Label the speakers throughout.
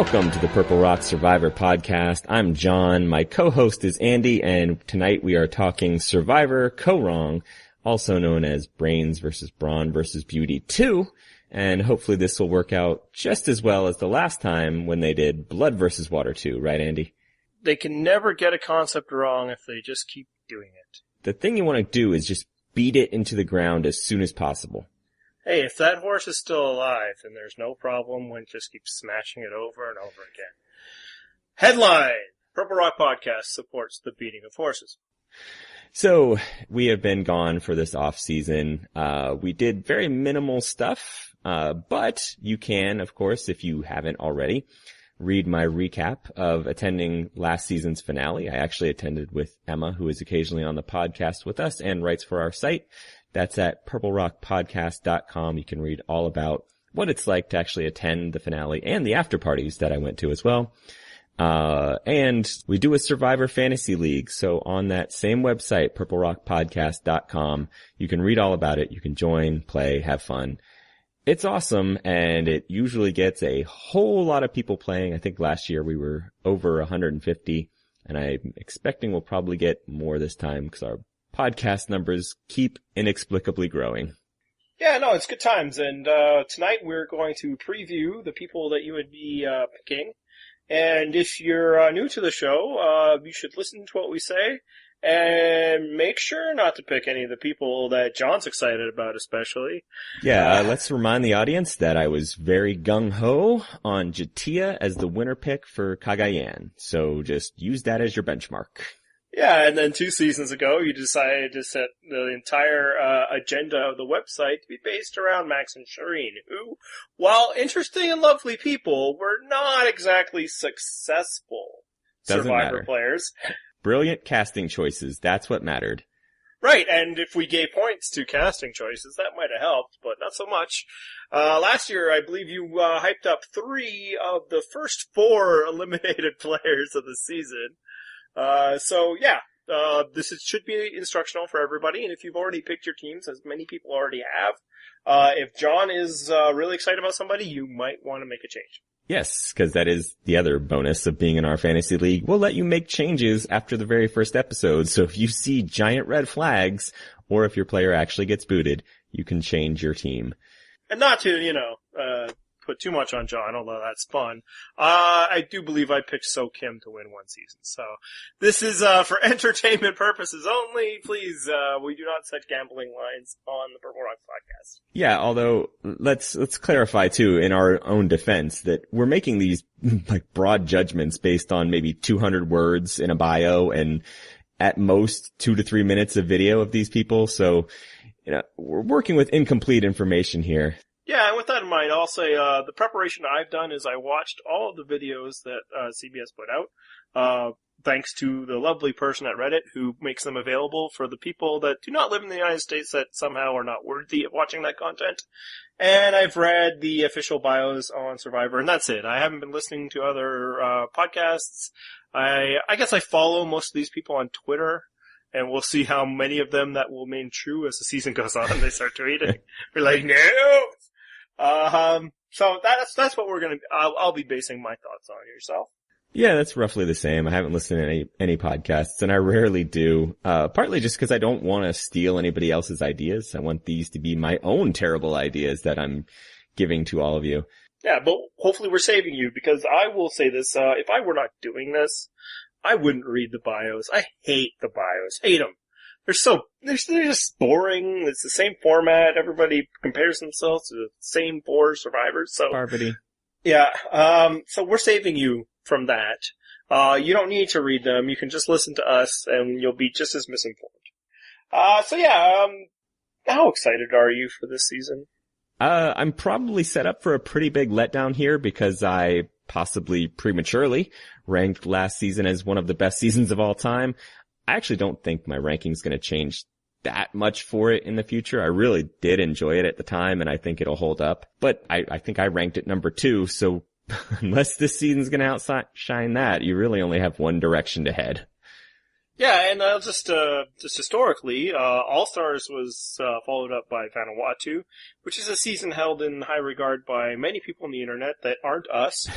Speaker 1: Welcome to the Purple Rock Survivor podcast. I'm John. My co-host is Andy, and tonight we are talking Survivor Kaoh Rong, also known as Brains vs. Brawn vs. Beauty 2. And hopefully this will work out just as well as the last time when they did Blood vs. Water 2, right, Andy?
Speaker 2: They can never get a concept wrong if they just keep doing it.
Speaker 1: The thing you want to do is just beat it into the ground as soon as possible.
Speaker 2: Hey, if that horse is still alive, then there's no problem when just keep smashing it over and over again. Headline: Purple Rock Podcast supports the beating of horses.
Speaker 1: So, we have been gone for this off season. We did very minimal stuff, but you can, of course, if you haven't already, read my recap of attending last season's finale. I actually attended with Emma, who is occasionally on the podcast with us and writes for our site. That's at purplerockpodcast.com. You can read all about what it's like to actually attend the finale and the after parties that I went to as well. And we do a Survivor Fantasy League. So on that same website, purplerockpodcast.com, you can read all about it. You can join, play, have fun. It's awesome, and it usually gets a whole lot of people playing. I think last year we were over 150, and I'm expecting we'll probably get more this time because our podcast numbers keep inexplicably growing.
Speaker 2: Yeah, no, it's good times, and tonight we're going to preview the people that you would be picking. And if you're new to the show, you should listen to what we say, and make sure not to pick any of the people that John's excited about, especially.
Speaker 1: Yeah, let's remind the audience that I was very gung-ho on Jatia as the winner pick for Cagayan, so just use that as your benchmark.
Speaker 2: Yeah, and then 2 seasons ago, you decided to set the entire agenda of the website to be based around Max and Shireen, who, while interesting and lovely people, were not exactly successful Survivor players.
Speaker 1: Brilliant casting choices, that's what mattered.
Speaker 2: Right, and if we gave points to casting choices, that might have helped, but not so much. Last year, I believe you hyped up 3 of the first 4 eliminated players of the season. This should be instructional for everybody, and if you've already picked your teams, as many people already have, if John is really excited about somebody, you might want to make a change.
Speaker 1: Yes, because that is the other bonus of being in our fantasy league. We'll let you make changes after the very first episode, so if you see giant red flags, or if your player actually gets booted, you can change your team.
Speaker 2: And not to, put too much on John, although that's fun. I do believe I picked So Kim to win 1 season. So this is for entertainment purposes only. Please, we do not set gambling lines on the Purple Rock podcast.
Speaker 1: Yeah, although let's clarify too in our own defense that we're making these like broad judgments based on maybe 200 words in a bio and at most 2 to 3 minutes of video of these people. So, we're working with incomplete information here.
Speaker 2: Yeah, and with that in mind, I'll say the preparation I've done is I watched all of the videos that CBS put out, thanks to the lovely person at Reddit who makes them available for the people that do not live in the United States that somehow are not worthy of watching that content. And I've read the official bios on Survivor, and that's it. I haven't been listening to other podcasts. I guess I follow most of these people on Twitter. And we'll see how many of them that will remain true as the season goes on. They start tweeting. We're like, no! So that's what we're gonna, I'll be basing my thoughts on. Yourself?
Speaker 1: Yeah, that's roughly the same. I haven't listened to any podcasts, and I rarely do. Partly just because I don't want to steal anybody else's ideas. I want these to be my own terrible ideas that I'm giving to all of you.
Speaker 2: Yeah, but hopefully we're saving you, because I will say this, if I were not doing this, I wouldn't read the bios. I hate the bios. Hate them. They're just boring. It's the same format. Everybody compares themselves to the same 4 survivors. So,
Speaker 1: Barbity.
Speaker 2: Yeah. So we're saving you from that. You don't need to read them. You can just listen to us and you'll be just as misinformed. How excited are you for this season?
Speaker 1: I'm probably set up for a pretty big letdown here because I possibly prematurely ranked last season as one of the best seasons of all time. I actually don't think my ranking's going to change that much for it in the future. I really did enjoy it at the time, and I think it'll hold up. But I think I ranked it number 2, so unless this season's going to outshine that, you really only have one direction to head.
Speaker 2: Yeah, and just historically, All Stars was followed up by Vanuatu, which is a season held in high regard by many people on the internet that aren't us.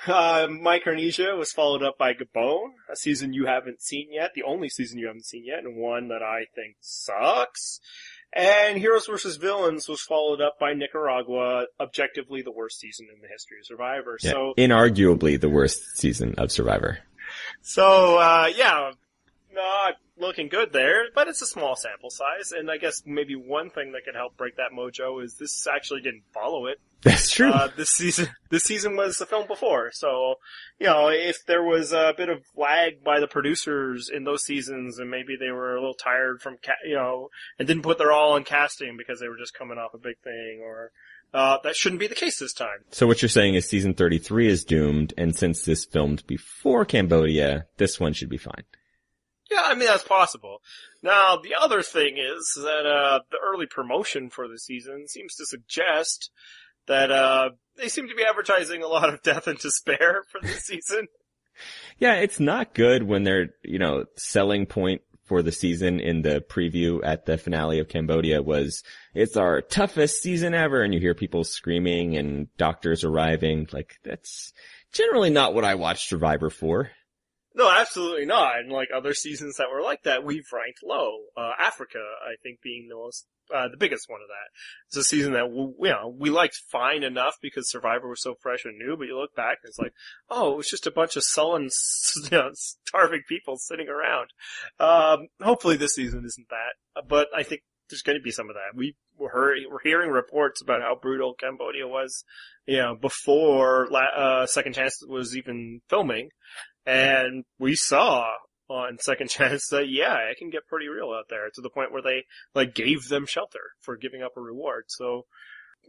Speaker 2: Micronesia was followed up by Gabon, a season you haven't seen yet, the only season you haven't seen yet, and one that I think sucks. And Heroes vs. Villains was followed up by Nicaragua, objectively the worst season in the history of Survivor.
Speaker 1: Yeah,
Speaker 2: So,
Speaker 1: inarguably the worst season of Survivor.
Speaker 2: So, not looking good there, but it's a small sample size, and I guess maybe one thing that could help break that mojo is this actually didn't follow it.
Speaker 1: That's true.
Speaker 2: This season was the film before, so, if there was a bit of lag by the producers in those seasons, and maybe they were a little tired from, and didn't put their all in casting because they were just coming off a big thing, or, that shouldn't be the case this time.
Speaker 1: So what you're saying is season 33 is doomed, and since this filmed before Cambodia, this one should be fine.
Speaker 2: Yeah, I mean, that's possible. Now, the other thing is that, the early promotion for the season seems to suggest that, they seem to be advertising a lot of death and despair for this season.
Speaker 1: Yeah, it's not good when they're, selling point for the season in the preview at the finale of Cambodia was, it's our toughest season ever, and you hear people screaming and doctors arriving. Like, that's generally not what I watch Survivor for.
Speaker 2: No, absolutely not. And like other seasons that were like that, we've ranked low. Africa, I think, being the biggest one of that. It's a season that, we liked fine enough because Survivor was so fresh and new, but you look back and it's like, oh, it was just a bunch of sullen, starving people sitting around. Hopefully this season isn't that, but I think there's going to be some of that. We're hearing reports about how brutal Cambodia was, before, Second Chance was even filming. And we saw on Second Chance that, it can get pretty real out there to the point where they, gave them shelter for giving up a reward. So,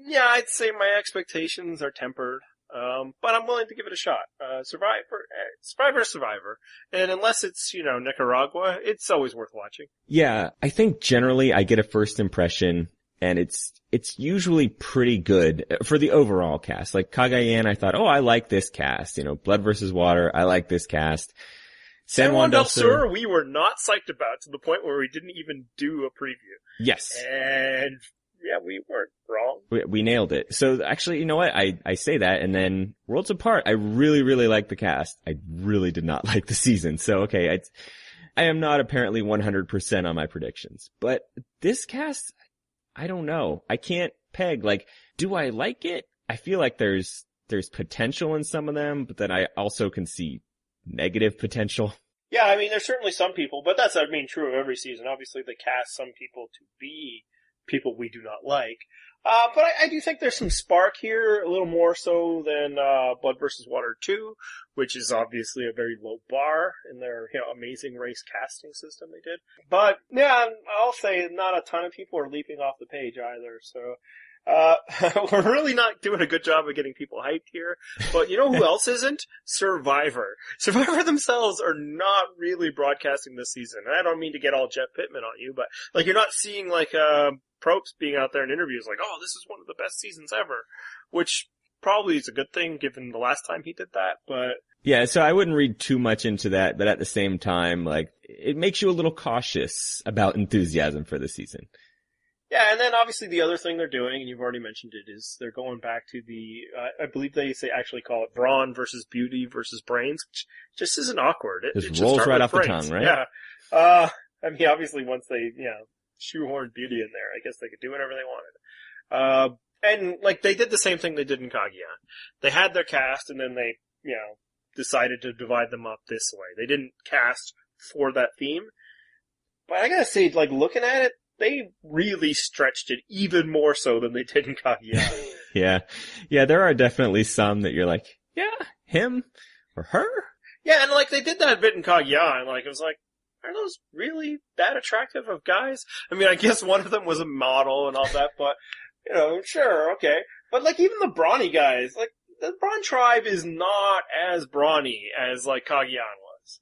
Speaker 2: I'd say my expectations are tempered. But I'm willing to give it a shot. Survivor. And unless it's, Nicaragua, it's always worth watching.
Speaker 1: Yeah, I think generally I get a first impression, and it's usually pretty good for the overall cast. Like Cagayan, I thought, I like this cast. Blood versus Water, I like this cast.
Speaker 2: San Juan del Sur, we were not psyched about to the point where we didn't even do a preview.
Speaker 1: Yes.
Speaker 2: And we weren't wrong.
Speaker 1: We nailed it. So actually, you know what? I say that, and then Worlds Apart, I really, really like the cast. I really did not like the season. So okay, I am not apparently 100% on my predictions. But this cast, I don't know. I can't peg, do I like it? I feel like there's potential in some of them, but then I also can see negative potential.
Speaker 2: Yeah, I mean, there's certainly some people, but that's, true of every season. Obviously, they cast some people to be people we do not like. But I do think there's some spark here, a little more so than, Blood vs. Water 2, which is obviously a very low bar in their, amazing race casting system they did. But, I'll say not a ton of people are leaping off the page either, so, we're really not doing a good job of getting people hyped here. But you know who else isn't? Survivor. Survivor themselves are not really broadcasting this season. And I don't mean to get all Jeff Pittman on you, but, you're not seeing, Probst being out there in interviews this is one of the best seasons ever. Which probably is a good thing given the last time he did that, but...
Speaker 1: Yeah, so I wouldn't read too much into that, but at the same time, it makes you a little cautious about enthusiasm for the season.
Speaker 2: Yeah, and then obviously the other thing they're doing, and you've already mentioned it, is they're going back to the, I believe they actually call it brawn versus beauty versus brains, which just isn't awkward. It
Speaker 1: just rolls right off the tongue, right?
Speaker 2: Yeah. Obviously once they, shoehorned beauty in there, I guess they could do whatever they wanted. And, they did the same thing they did in Cagayan. They had their cast, and then they, decided to divide them up this way. They didn't cast for that theme. But I gotta say, looking at it, they really stretched it even more so than they did in Cagayan.
Speaker 1: Yeah. Yeah, there are definitely some that you're like, yeah, him or her?
Speaker 2: Yeah, and they did that bit in Cagayan, it was are those really that attractive of guys? I mean, I guess one of them was a model and all that, but, sure, okay. But even the brawny guys, the Brawn tribe is not as brawny as Cagayan was.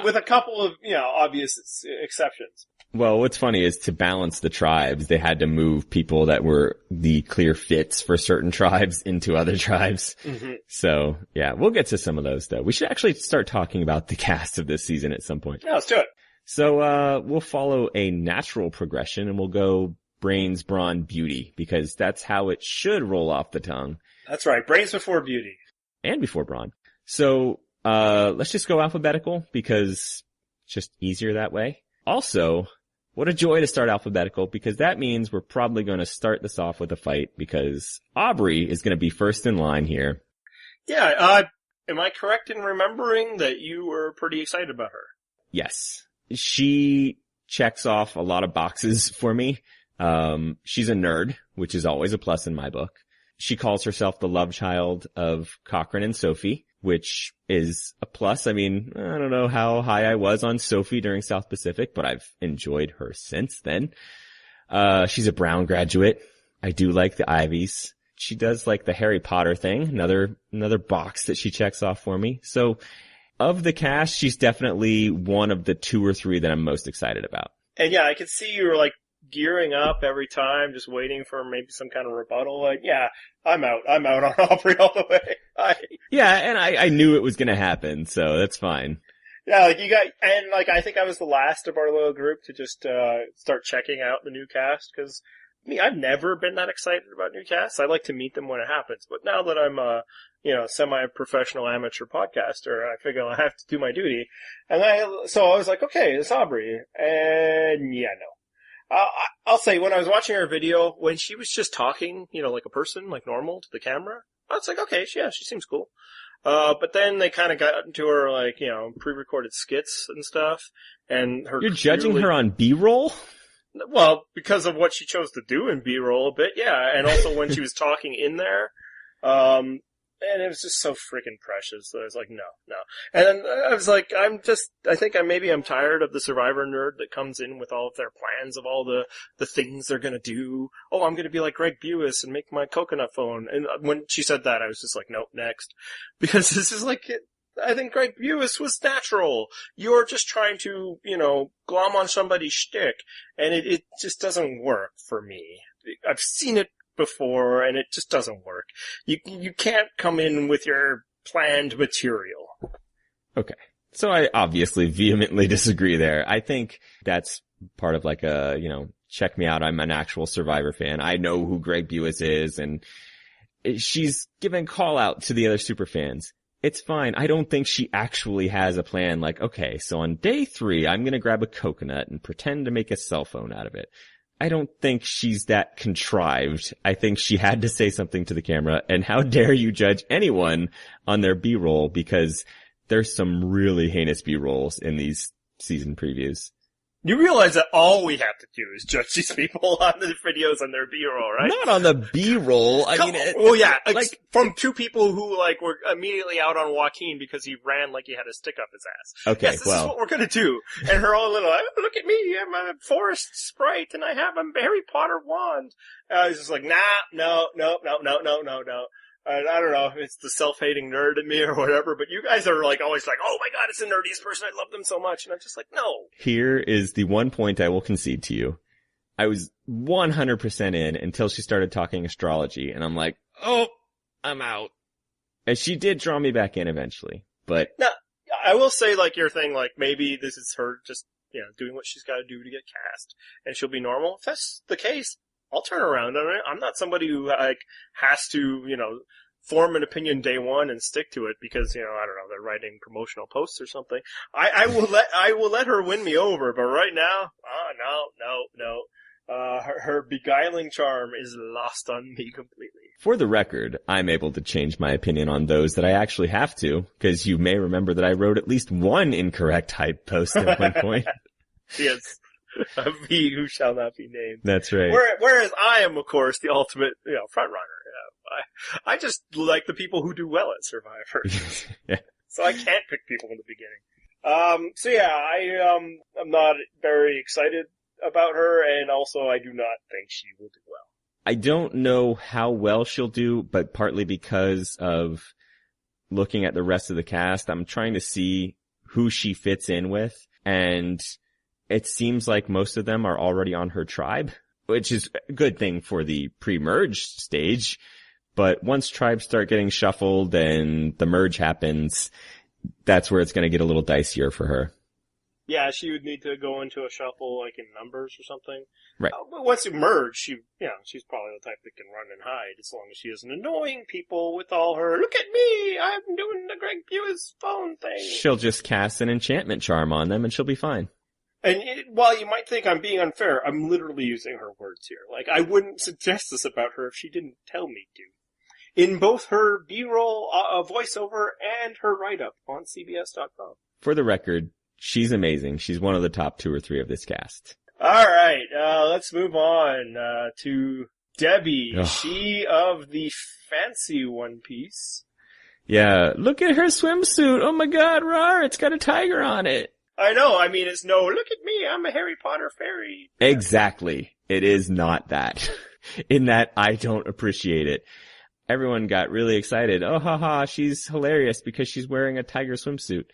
Speaker 2: With a couple of, obvious exceptions.
Speaker 1: Well, what's funny is to balance the tribes, they had to move people that were the clear fits for certain tribes into other tribes.
Speaker 2: Mm-hmm.
Speaker 1: So, yeah, we'll get to some of those though. We should actually start talking about the cast of this season at some point.
Speaker 2: Yeah, let's do it.
Speaker 1: So, we'll follow a natural progression and we'll go brains, brawn, beauty, because that's how it should roll off the tongue.
Speaker 2: That's right. Brains before beauty.
Speaker 1: And before brawn. So, let's just go alphabetical because it's just easier that way. Also, what a joy to start alphabetical because that means we're probably going to start this off with a fight because Aubrey is going to be first in line here.
Speaker 2: Yeah, am I correct in remembering that you were pretty excited about her?
Speaker 1: Yes. She checks off a lot of boxes for me. She's a nerd, which is always a plus in my book. She calls herself the love child of Cochrane and Sophie, which is a plus. I mean, I don't know how high I was on Sophie during South Pacific, but I've enjoyed her since then. She's a Brown graduate. I do like the Ivies. She does like the Harry Potter thing, another box that she checks off for me. So of the cast, she's definitely one of the 2 or 3 that I'm most excited about.
Speaker 2: And yeah, I can see you were like gearing up every time, just waiting for maybe some kind of rebuttal. Like, yeah, I'm out on Aubrey all the way.
Speaker 1: Yeah, and I knew it was gonna happen, so that's fine.
Speaker 2: Yeah, I think I was the last of our little group to just, start checking out the new cast, cause, I've never been that excited about new casts. I like to meet them when it happens, but now that I'm semi-professional amateur podcaster, I figure I have to do my duty. So I was like, okay, it's Aubrey. And yeah, no. I'll say, when I was watching her video, when she was just talking, like a person, like normal to the camera, I was like, okay, she seems cool. But then they kind of got into her, like, pre-recorded skits and stuff, and her...
Speaker 1: You're judging her on B-roll?
Speaker 2: Well, because of what she chose to do in B-roll a bit, yeah, and also when she was talking in there, and it was just so freaking precious. So I was like, no. And then I was like, I think I'm tired of the Survivor nerd that comes in with all of their plans of all the things they're gonna do. Oh, I'm gonna be like Greg Buis and make my coconut phone. And when she said that, I was just like, nope, next. Because this is like, I think Greg Buis was natural. You're just trying to, glom on somebody's shtick. And it just doesn't work for me. I've seen it before, and it just doesn't work. You can't come in with your planned material.
Speaker 1: Okay. So I obviously vehemently disagree there. I think that's part of like a, check me out, I'm an actual Survivor fan. I know who Greg Buis is, and she's giving call out to the other super fans. It's fine. I don't think she actually has a plan like, okay, so on day 3, I'm gonna grab a coconut and pretend to make a cell phone out of it. I don't think she's that contrived. I think she had to say something to the camera, and how dare you judge anyone on their B-roll, because there's some really heinous B-rolls in these season previews.
Speaker 2: You realize that all we have to do is judge these people on the videos on their B-roll, right?
Speaker 1: Not on the B-roll.
Speaker 2: Well, yeah, like from 2 people who were immediately out on Joaquin because he ran like he had a stick up his ass.
Speaker 1: Okay,
Speaker 2: yes, this is what we're gonna do. And her all little, oh, look at me, I'm a forest sprite and I have a Harry Potter wand. I was just like, nah, no. I don't know if it's the self-hating nerd in me or whatever, but you guys are like always like, oh my god, it's the nerdiest person, I love them so much. And I'm just like, no.
Speaker 1: Here is the one point I will concede to you. I was 100% in until she started talking astrology, and I'm like, oh, I'm out. And she did draw me back in eventually, but...
Speaker 2: Now, I will say, like, your thing, like, maybe this is her just, doing what she's gotta do to get cast, and she'll be normal. If that's the case, I'll turn around on it. I'm not somebody who, has to, form an opinion day 1 and stick to it because, I don't know, they're writing promotional posts or something. I will let her win me over, but right now, no. Her beguiling charm is lost on me completely.
Speaker 1: For the record, I'm able to change my opinion on those that I actually have to, because you may remember that I wrote at least one incorrect hype post at one point.
Speaker 2: Yes. He who shall not be named.
Speaker 1: That's right.
Speaker 2: Whereas I am, of course, the ultimate, front runner. I just like the people who do well at Survivor.
Speaker 1: Yeah.
Speaker 2: So I can't pick people in the beginning. So yeah, I'm not very excited about her, and also I do not think she will do well.
Speaker 1: I don't know how well she'll do, but partly because of looking at the rest of the cast, I'm trying to see who she fits in with. And it seems like most of them are already on her tribe, which is a good thing for the pre-merge stage. But once tribes start getting shuffled and the merge happens, that's where it's going to get a little dicier for her.
Speaker 2: Yeah, she would need to go into a shuffle, like in numbers or something.
Speaker 1: Right.
Speaker 2: But once you merge, she's probably the type that can run and hide, as long as she isn't annoying people with all her, look at me, I'm doing the Greg Buis phone thing.
Speaker 1: She'll just cast an enchantment charm on them and she'll be fine.
Speaker 2: And while you might think I'm being unfair, I'm literally using her words here. Like, I wouldn't suggest this about her if she didn't tell me to. In both her B-roll voiceover and her write-up on CBS.com.
Speaker 1: For the record, she's amazing. She's one of the top 2 or 3 of this cast.
Speaker 2: All right, let's move on to Debbie. Ugh. She of the fancy One Piece.
Speaker 1: Yeah, look at her swimsuit. Oh my god, rawr, it's got a tiger on it.
Speaker 2: I know, I mean, it's no, look at me, I'm a Harry Potter fairy.
Speaker 1: Exactly. It is not that. In that, I don't appreciate it. Everyone got really excited. Oh, haha, she's hilarious because she's wearing a tiger swimsuit.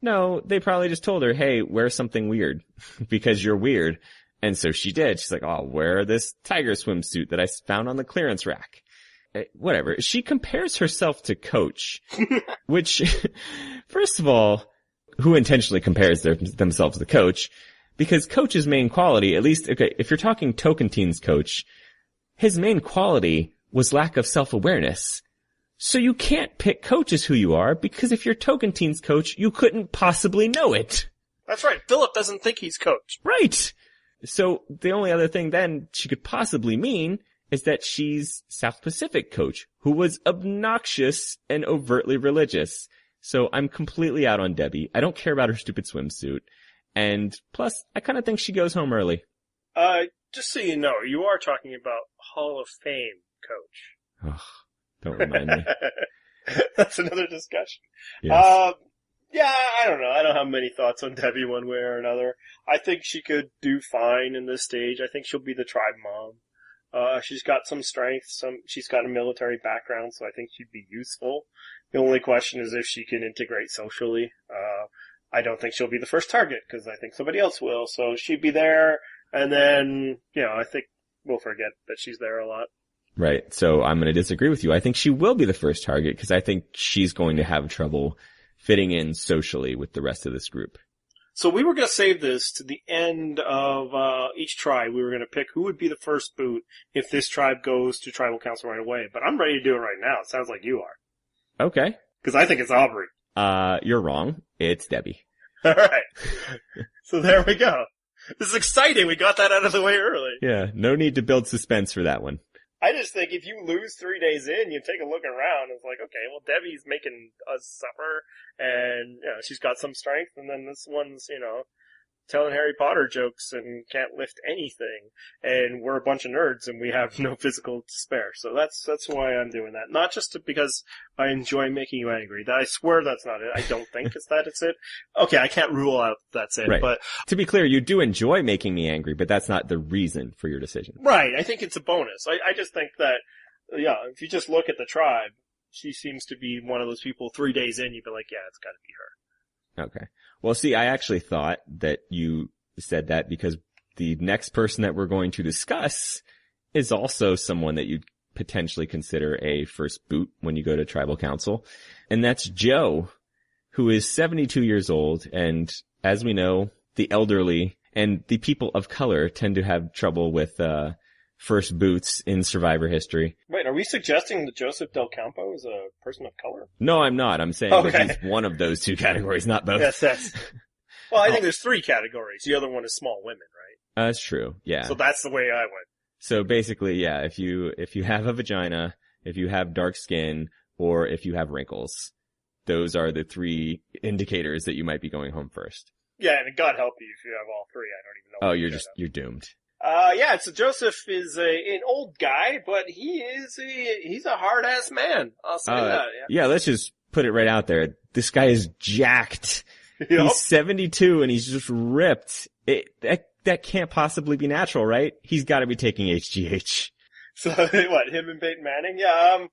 Speaker 1: No, they probably just told her, hey, wear something weird because you're weird. And so she did. She's like, oh, I'll wear this tiger swimsuit that I found on the clearance rack. Whatever. She compares herself to Coach, which, first of all, who intentionally compares themselves to Coach? Because Coach's main quality, at least, okay, if you're talking Tocantins Coach, his main quality was lack of self-awareness. So you can't pick Coach as who you are, because if you're Tocantins Coach, you couldn't possibly know it.
Speaker 2: That's right. Philip doesn't think he's Coach.
Speaker 1: Right. So the only other thing then she could possibly mean is that she's South Pacific Coach, who was obnoxious and overtly religious. So I'm completely out on Debbie. I don't care about her stupid swimsuit. And plus, I kind of think she goes home early.
Speaker 2: Just so you know, you are talking about Hall of Fame Coach.
Speaker 1: Oh, don't remind me.
Speaker 2: That's another discussion.
Speaker 1: Yes.
Speaker 2: Yeah, I don't know. I don't have many thoughts on Debbie one way or another. I think she could do fine in this stage. I think she'll be the tribe mom. She's got some strength. She's got a military background, so I think she'd be useful. The only question is if she can integrate socially. I don't think she'll be the first target, because I think somebody else will. So she'd be there, and then, I think we'll forget that she's there a lot.
Speaker 1: Right. So I'm going to disagree with you. I think she will be the first target, because I think she's going to have trouble fitting in socially with the rest of this group.
Speaker 2: So we were going to save this to the end of each tribe. We were going to pick who would be the first boot if this tribe goes to tribal council right away. But I'm ready to do it right now. It sounds like you are.
Speaker 1: Okay.
Speaker 2: Because I think it's Aubrey.
Speaker 1: You're wrong. It's Debbie.
Speaker 2: All right. So there we go. This is exciting. We got that out of the way early.
Speaker 1: Yeah. No need to build suspense for that one.
Speaker 2: I just think if you lose 3 days in, you take a look around, it's like, okay, well, Debbie's making us suffer, and, she's got some strength, and then this one's, telling Harry Potter jokes and can't lift anything, and we're a bunch of nerds, and we have no physical to spare. So that's why I'm doing that. Not just because I enjoy making you angry. I swear that's not it. I don't think it's it. Okay, I can't rule out that's it,
Speaker 1: right.
Speaker 2: But
Speaker 1: to be clear, you do enjoy making me angry, but that's not the reason for your decision.
Speaker 2: Right, I think it's a bonus. I just think that, if you just look at the tribe, she seems to be one of those people 3 days in, you'd be like, yeah, it's gotta be her.
Speaker 1: Okay. Well, see, I actually thought that you said that because the next person that we're going to discuss is also someone that you'd potentially consider a first boot when you go to tribal council. And that's Joe, who is 72 years old. And as we know, the elderly and the people of color tend to have trouble with, first boots in Survivor history.
Speaker 2: Wait, are we suggesting that Joseph Del Campo is a person of color?
Speaker 1: No, I'm not. I'm saying that he's one of those two categories, not both.
Speaker 2: Yes. Well, I think there's 3 categories. The other one is small women, right?
Speaker 1: That's true. Yeah.
Speaker 2: So that's the way I went.
Speaker 1: So basically, yeah, if you have a vagina, if you have dark skin, or if you have wrinkles, those are the 3 indicators that you might be going home first.
Speaker 2: Yeah, and God help you if you have all 3. I don't even know.
Speaker 1: Oh, you're doomed.
Speaker 2: Yeah, so Joseph is an old guy, but he's a hard-ass man. I'll say that.
Speaker 1: Yeah, let's just put it right out there. This guy is jacked. Yep. He's 72 and he's just ripped. That can't possibly be natural, right? He's gotta be taking HGH.
Speaker 2: So, what, him and Peyton Manning? Yeah,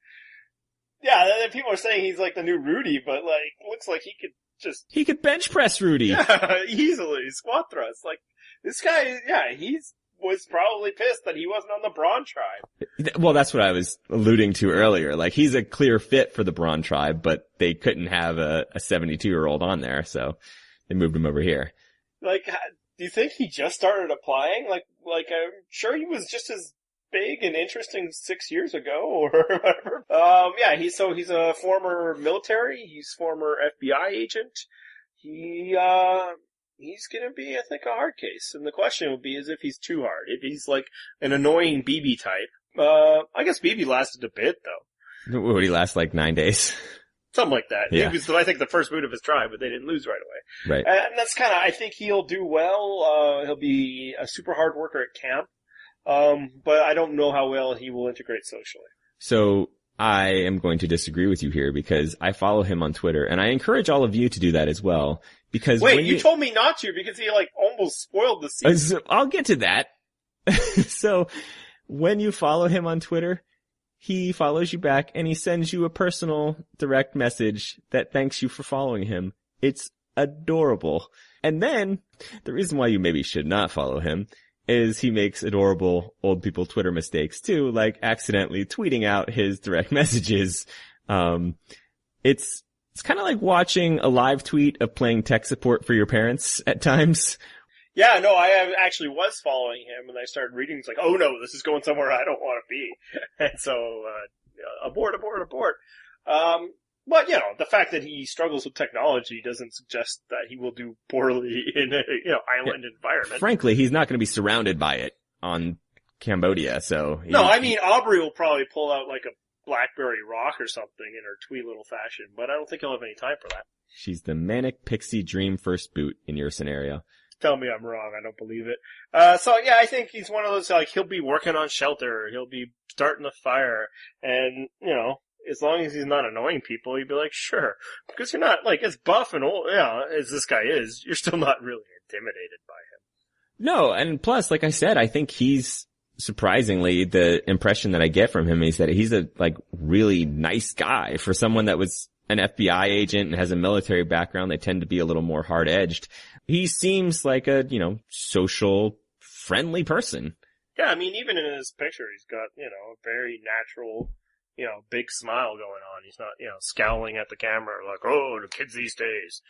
Speaker 2: people are saying he's like the new Rudy, but looks like he could just...
Speaker 1: He could bench press Rudy.
Speaker 2: Yeah, easily. Squat thrust. Like, this guy, yeah, was probably pissed that he wasn't on the Braun tribe.
Speaker 1: Well, that's what I was alluding to earlier. Like, he's a clear fit for the Braun tribe, but they couldn't have a 72-year-old on there, so they moved him over here.
Speaker 2: Like, do you think he just started applying? Like I'm sure he was just as big and interesting 6 years ago or whatever. Yeah, he's a former military. He's former FBI agent. He's gonna be, I think, a hard case. And the question would be is if he's too hard. If he's like an annoying BB type. I guess BB lasted a bit though.
Speaker 1: Would he last like 9 days?
Speaker 2: Something like that.
Speaker 1: Yeah.
Speaker 2: He was, I think, the first boot of his tribe, but they didn't lose right away.
Speaker 1: Right.
Speaker 2: And that's kind of, I think he'll do well. He'll be a super hard worker at camp. But I don't know how well he will integrate socially.
Speaker 1: So I am going to disagree with you here because I follow him on Twitter, and I encourage all of you to do that as well. Because
Speaker 2: wait, you told me not to because he like almost spoiled the season.
Speaker 1: I'll get to that. So when you follow him on Twitter, he follows you back and he sends you a personal direct message that thanks you for following him. It's adorable. And then the reason why you maybe should not follow him is he makes adorable old people Twitter mistakes too, like accidentally tweeting out his direct messages. It's kind of like watching a live tweet of playing tech support for your parents at times.
Speaker 2: Yeah, no, I actually was following him, and I started reading. It's like, oh no, this is going somewhere I don't want to be. And so, abort. But, the fact that he struggles with technology doesn't suggest that he will do poorly in a, island environment.
Speaker 1: Frankly, he's not going to be surrounded by it on Cambodia, so...
Speaker 2: No, I mean, Aubrey will probably pull out like a BlackBerry Rock or something in her twee little fashion, but I don't think he'll have any time for that. She's
Speaker 1: the manic pixie dream first boot in your scenario.
Speaker 2: Tell me I'm wrong. I don't believe it. So yeah, I think he's one of those, like, he'll be working on shelter. He'll be starting the fire. And, as long as he's not annoying people, you'd be like, sure. Because you're not, like, as buff and old, as this guy is, you're still not really intimidated by him.
Speaker 1: No, and plus, like I said, I think he's, surprisingly, the impression that I get from him is that he's a, like, really nice guy. For someone that was an FBI agent and has a military background, they tend to be a little more hard-edged. He seems like a, social, friendly person.
Speaker 2: Yeah, I mean, even in his picture, he's got, a very natural, big smile going on. He's not, scowling at the camera like, oh, the kids these days,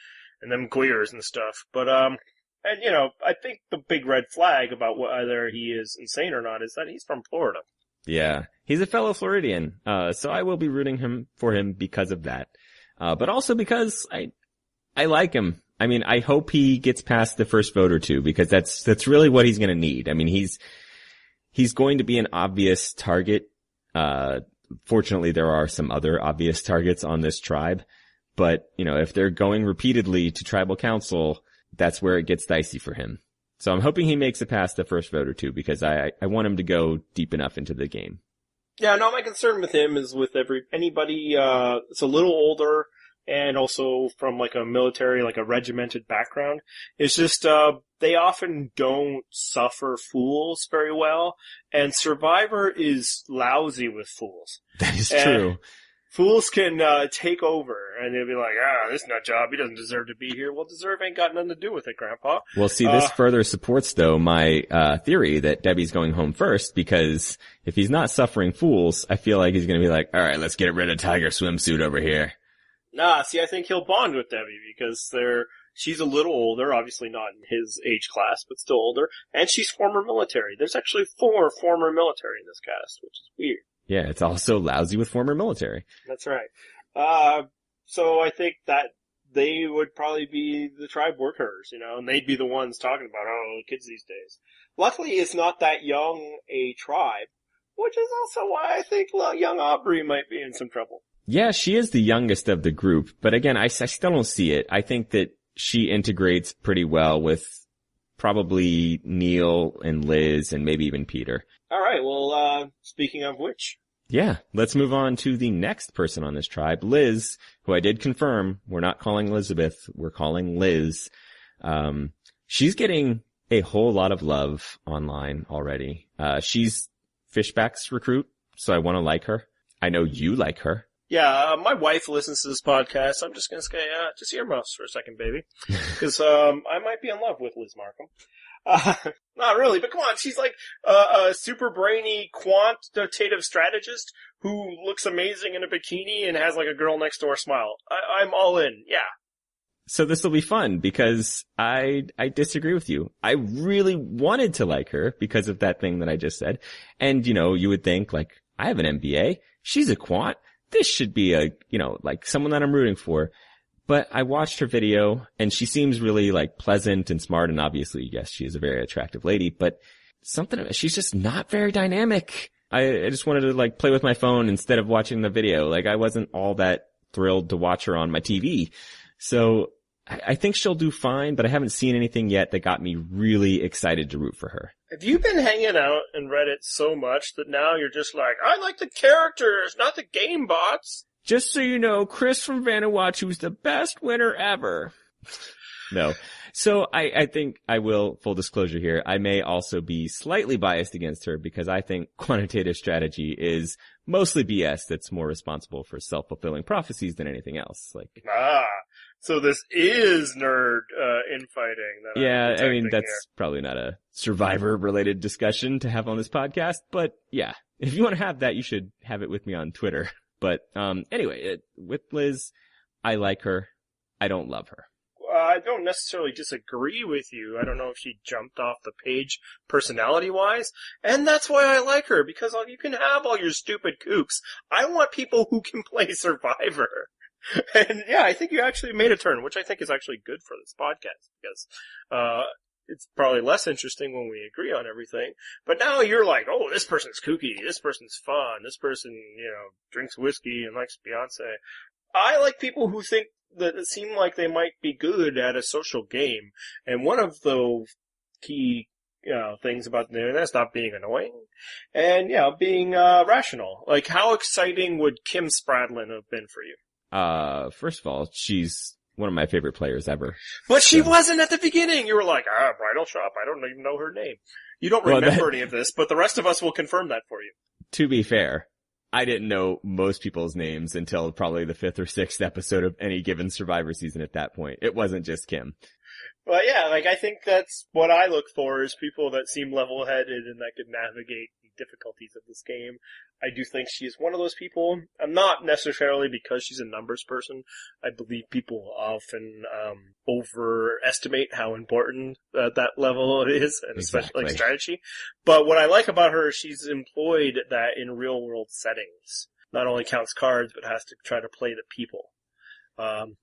Speaker 2: and them queers and stuff. But, and, I think the big red flag about whether he is insane or not is that he's from Florida.
Speaker 1: Yeah, he's a fellow Floridian, so I will be rooting for him because of that. But also because I like him. I mean, I hope he gets past the first vote or two because that's really what he's going to need. I mean, he's going to be an obvious target. Fortunately, there are some other obvious targets on this tribe, but if they're going repeatedly to tribal council, that's where it gets dicey for him. So I'm hoping he makes it past the first vote or two because I want him to go deep enough into the game.
Speaker 2: Yeah, no, my concern with him is with anybody, that's a little older and also from like a military, like a regimented background. It's just, they often don't suffer fools very well, and Survivor is lousy with fools.
Speaker 1: That is true.
Speaker 2: Fools can, take over, and they'll be like, this nut job, he doesn't deserve to be here. Well, deserve ain't got nothing to do with it, Grandpa.
Speaker 1: Well, see, this further supports, though, my, theory that Debbie's going home first, because if he's not suffering fools, I feel like he's gonna be like, alright, let's get rid of Tiger swimsuit over here.
Speaker 2: Nah, see, I think he'll bond with Debbie because she's a little older, obviously not in his age class, but still older, and she's former military. There's actually 4 former military in this cast, which is weird.
Speaker 1: Yeah, it's also lousy with former military.
Speaker 2: That's right. So I think that they would probably be the tribe workers, and they'd be the ones talking about, kids these days. Luckily, it's not that young a tribe, which is also why I think young Aubrey might be in some trouble.
Speaker 1: Yeah, she is the youngest of the group, but again, I still don't see it. I think that she integrates pretty well with probably Neil and Liz and maybe even Peter.
Speaker 2: All right, well, speaking of which.
Speaker 1: Yeah, let's move on to the next person on this tribe, Liz, who I did confirm we're not calling Elizabeth, we're calling Liz. She's getting a whole lot of love online already. She's Fishback's recruit, so I want to like her. I know you like her.
Speaker 2: Yeah, my wife listens to this podcast. I'm just gonna say, just earmuffs for a second, baby. Because, I might be in love with Liz Markham. Not really, but come on, she's like a super brainy quantitative strategist who looks amazing in a bikini and has like a girl next door smile. I'm all in, yeah.
Speaker 1: So this will be fun because I disagree with you. I really wanted to like her because of that thing that I just said. And, you would think like, I have an MBA. She's a quant. This should be like someone that I'm rooting for. But I watched her video and she seems really like pleasant and smart. And obviously, yes, she is a very attractive lady, but she's just not very dynamic. I just wanted to like play with my phone instead of watching the video. Like I wasn't all that thrilled to watch her on my TV. So I think she'll do fine, but I haven't seen anything yet that got me really excited to root for her.
Speaker 2: Have you been hanging out in Reddit so much that now you're just like, I like the characters, not the game bots?
Speaker 1: Just so you know, Chris from Vanuatu's the best winner ever. No. So I think I will, full disclosure here, I may also be slightly biased against her because I think quantitative strategy is mostly BS that's more responsible for self-fulfilling prophecies than anything else.
Speaker 2: So this is nerd infighting.
Speaker 1: Yeah, I mean, that's probably not a Survivor-related discussion to have on this podcast, but yeah, if you want to have that, you should have it with me on Twitter. But anyway, with Liz, I like her. I don't love her.
Speaker 2: I don't necessarily disagree with you. I don't know if she jumped off the page personality-wise, and that's why I like her, because you can have all your stupid kooks. I want people who can play Survivor. And yeah, I think you actually made a turn, which I think is actually good for this podcast, because it's probably less interesting when we agree on everything. But now you're like, oh, this person's kooky, this person's fun, this person, drinks whiskey and likes Beyonce. I like people who think that it seem like they might be good at a social game. And one of the key things about doing that is not being annoying and, being rational. Like, how exciting would Kim Spradlin have been for you?
Speaker 1: First of all, she's one of my favorite players ever.
Speaker 2: But she wasn't at the beginning. You were like, bridal shop, I don't even know her name. You don't remember any of this, but the rest of us will confirm that for you.
Speaker 1: To be fair, I didn't know most people's names until probably the 5th or 6th episode of any given Survivor season at that point. It wasn't just Kim.
Speaker 2: Well, yeah, I think that's what I look for is people that seem level-headed and that could navigate the difficulties of this game. I do think she is one of those people. I'm not necessarily because she's a numbers person. I believe people often overestimate how important that level is, and especially like strategy. But what I like about her is she's employed that in real-world settings. Not only counts cards, but has to try to play the people.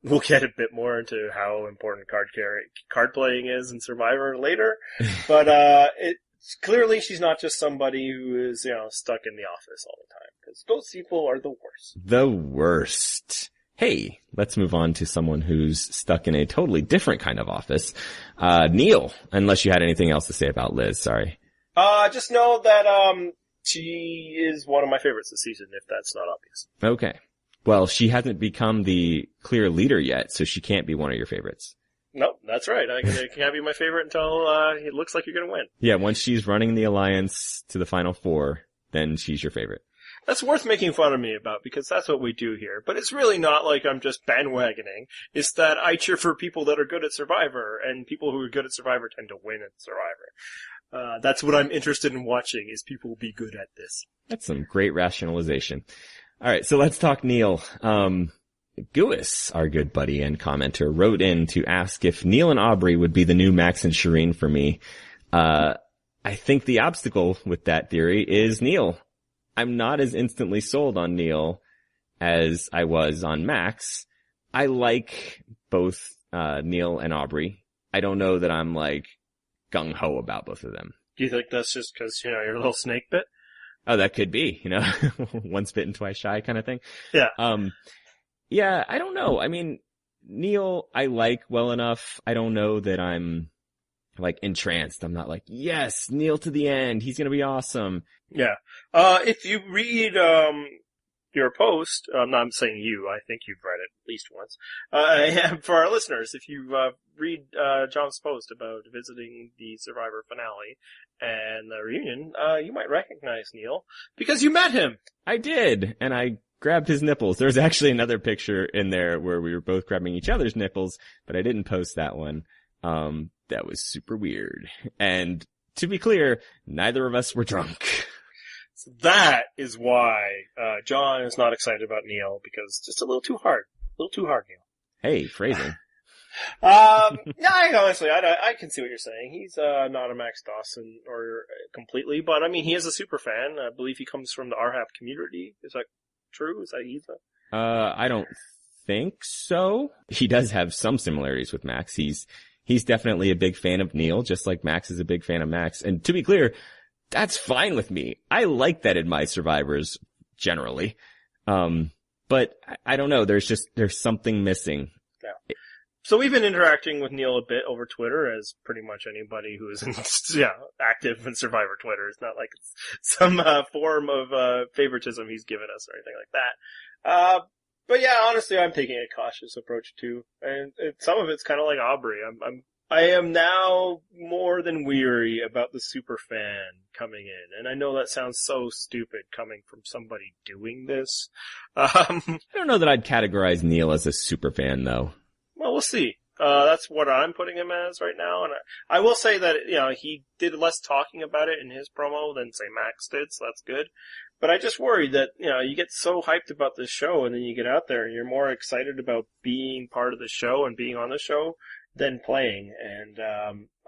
Speaker 2: We'll get a bit more into how important card playing is in Survivor later, but clearly she's not just somebody who is stuck in the office all the time, because those people are the worst.
Speaker 1: The worst. Hey, let's move on to someone who's stuck in a totally different kind of office. Neil, unless you had anything else to say about Liz, sorry.
Speaker 2: Just know that she is one of my favorites this season, if that's not obvious.
Speaker 1: Okay. Well, she hasn't become the clear leader yet, so she can't be one of your favorites.
Speaker 2: Nope, that's right. I can't be my favorite until it looks like you're going to win.
Speaker 1: Yeah, once she's running the alliance to the final 4, then she's your favorite.
Speaker 2: That's worth making fun of me about, because that's what we do here. But it's really not like I'm just bandwagoning. It's that I cheer for people that are good at Survivor, and people who are good at Survivor tend to win at Survivor. That's what I'm interested in watching, is people be good at this.
Speaker 1: That's some great rationalization. All right, so let's talk Neil. Gouis, our good buddy and commenter, wrote in to ask if Neil and Aubrey would be the new Max and Shireen for me. I think the obstacle with that theory is Neil. I'm not as instantly sold on Neil as I was on Max. I like both Neil and Aubrey. I don't know that I'm like gung-ho about both of them.
Speaker 2: Do you think that's just because, you're a little snake bit?
Speaker 1: Oh, that could be, once bitten, twice shy kind of thing.
Speaker 2: Yeah.
Speaker 1: Yeah, I don't know. I mean, Neil, I like well enough. I don't know that I'm like entranced. I'm not like, yes, Neil to the end. He's going to be awesome.
Speaker 2: Yeah. If you read, your post, I'm saying you, I think you've read it at least once. For our listeners, if you, read, John's post about visiting the Survivor finale and the reunion, you might recognize Neil because you met him.
Speaker 1: I did, and I grabbed his nipples. There's actually another picture in there where we were both grabbing each other's nipples, but I didn't post that one. That was super weird. And to be clear, neither of us were drunk.
Speaker 2: So that is why John is not excited about Neil, because it's just a little too hard. A little too hard, Neil.
Speaker 1: Hey, phrasing.
Speaker 2: No, honestly, I can see what you're saying. He's not a Max Dawson or completely, but I mean, he is a super fan. I believe he comes from the RHAP community. Is that true? Is that he's a...
Speaker 1: I don't think so. He does have some similarities with Max. He's definitely a big fan of Neil, just like Max is a big fan of Max. And to be clear, that's fine with me. I like that in my survivors generally. But I don't know. There's something missing.
Speaker 2: Yeah. So we've been interacting with Neil a bit over Twitter, as pretty much anybody who is active in Survivor Twitter. It's not like it's some form of favoritism he's given us or anything like that. But yeah, honestly, I'm taking a cautious approach too, and some of it's kind of like Aubrey. I am now more than weary about the super fan coming in, and I know that sounds so stupid coming from somebody doing this.
Speaker 1: I don't know that I'd categorize Neil as a super fan though.
Speaker 2: Well, we'll see. That's what I'm putting him as right now, and I will say that, he did less talking about it in his promo than, say, Max did, so that's good. But I just worried that, you get so hyped about this show, and then you get out there, and you're more excited about being part of the show and being on the show than playing, and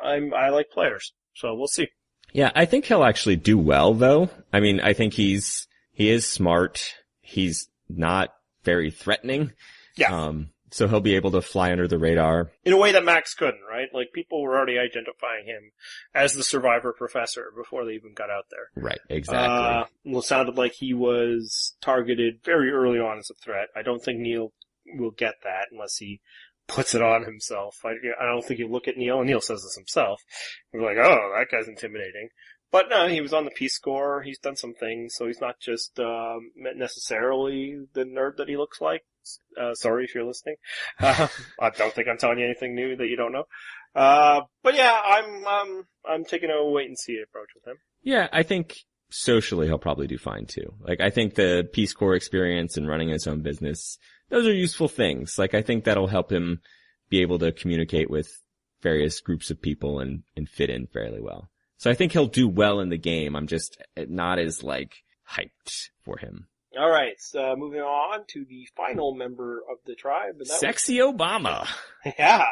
Speaker 2: I like players, so we'll see.
Speaker 1: Yeah, I think he'll actually do well, though. I mean, I think he is smart. He's not very threatening.
Speaker 2: Yeah.
Speaker 1: So he'll be able to fly under the radar.
Speaker 2: In a way that Max couldn't, right? Like, people were already identifying him as the Survivor professor before they even got out there.
Speaker 1: Right, exactly.
Speaker 2: Well, it sounded like he was targeted very early on as a threat. I don't think Neil will get that unless he puts it on himself. I don't think you look at Neil, and Neil says this himself. We're like, oh, that guy's intimidating. But no, he was on the Peace Corps. He's done some things, so he's not just necessarily the nerd that he looks like. Sorry if you're listening. I don't think I'm telling you anything new that you don't know. But yeah, I'm taking a wait and see approach with him.
Speaker 1: Yeah, I think socially he'll probably do fine too. Like, I think the Peace Corps experience and running his own business, those are useful things. Like, I think that'll help him be able to communicate with various groups of people and fit in fairly well. So I think he'll do well in the game. I'm just not as, hyped for him.
Speaker 2: All right, so moving on to the final member of the tribe. And that
Speaker 1: Sexy Obama.
Speaker 2: Yeah.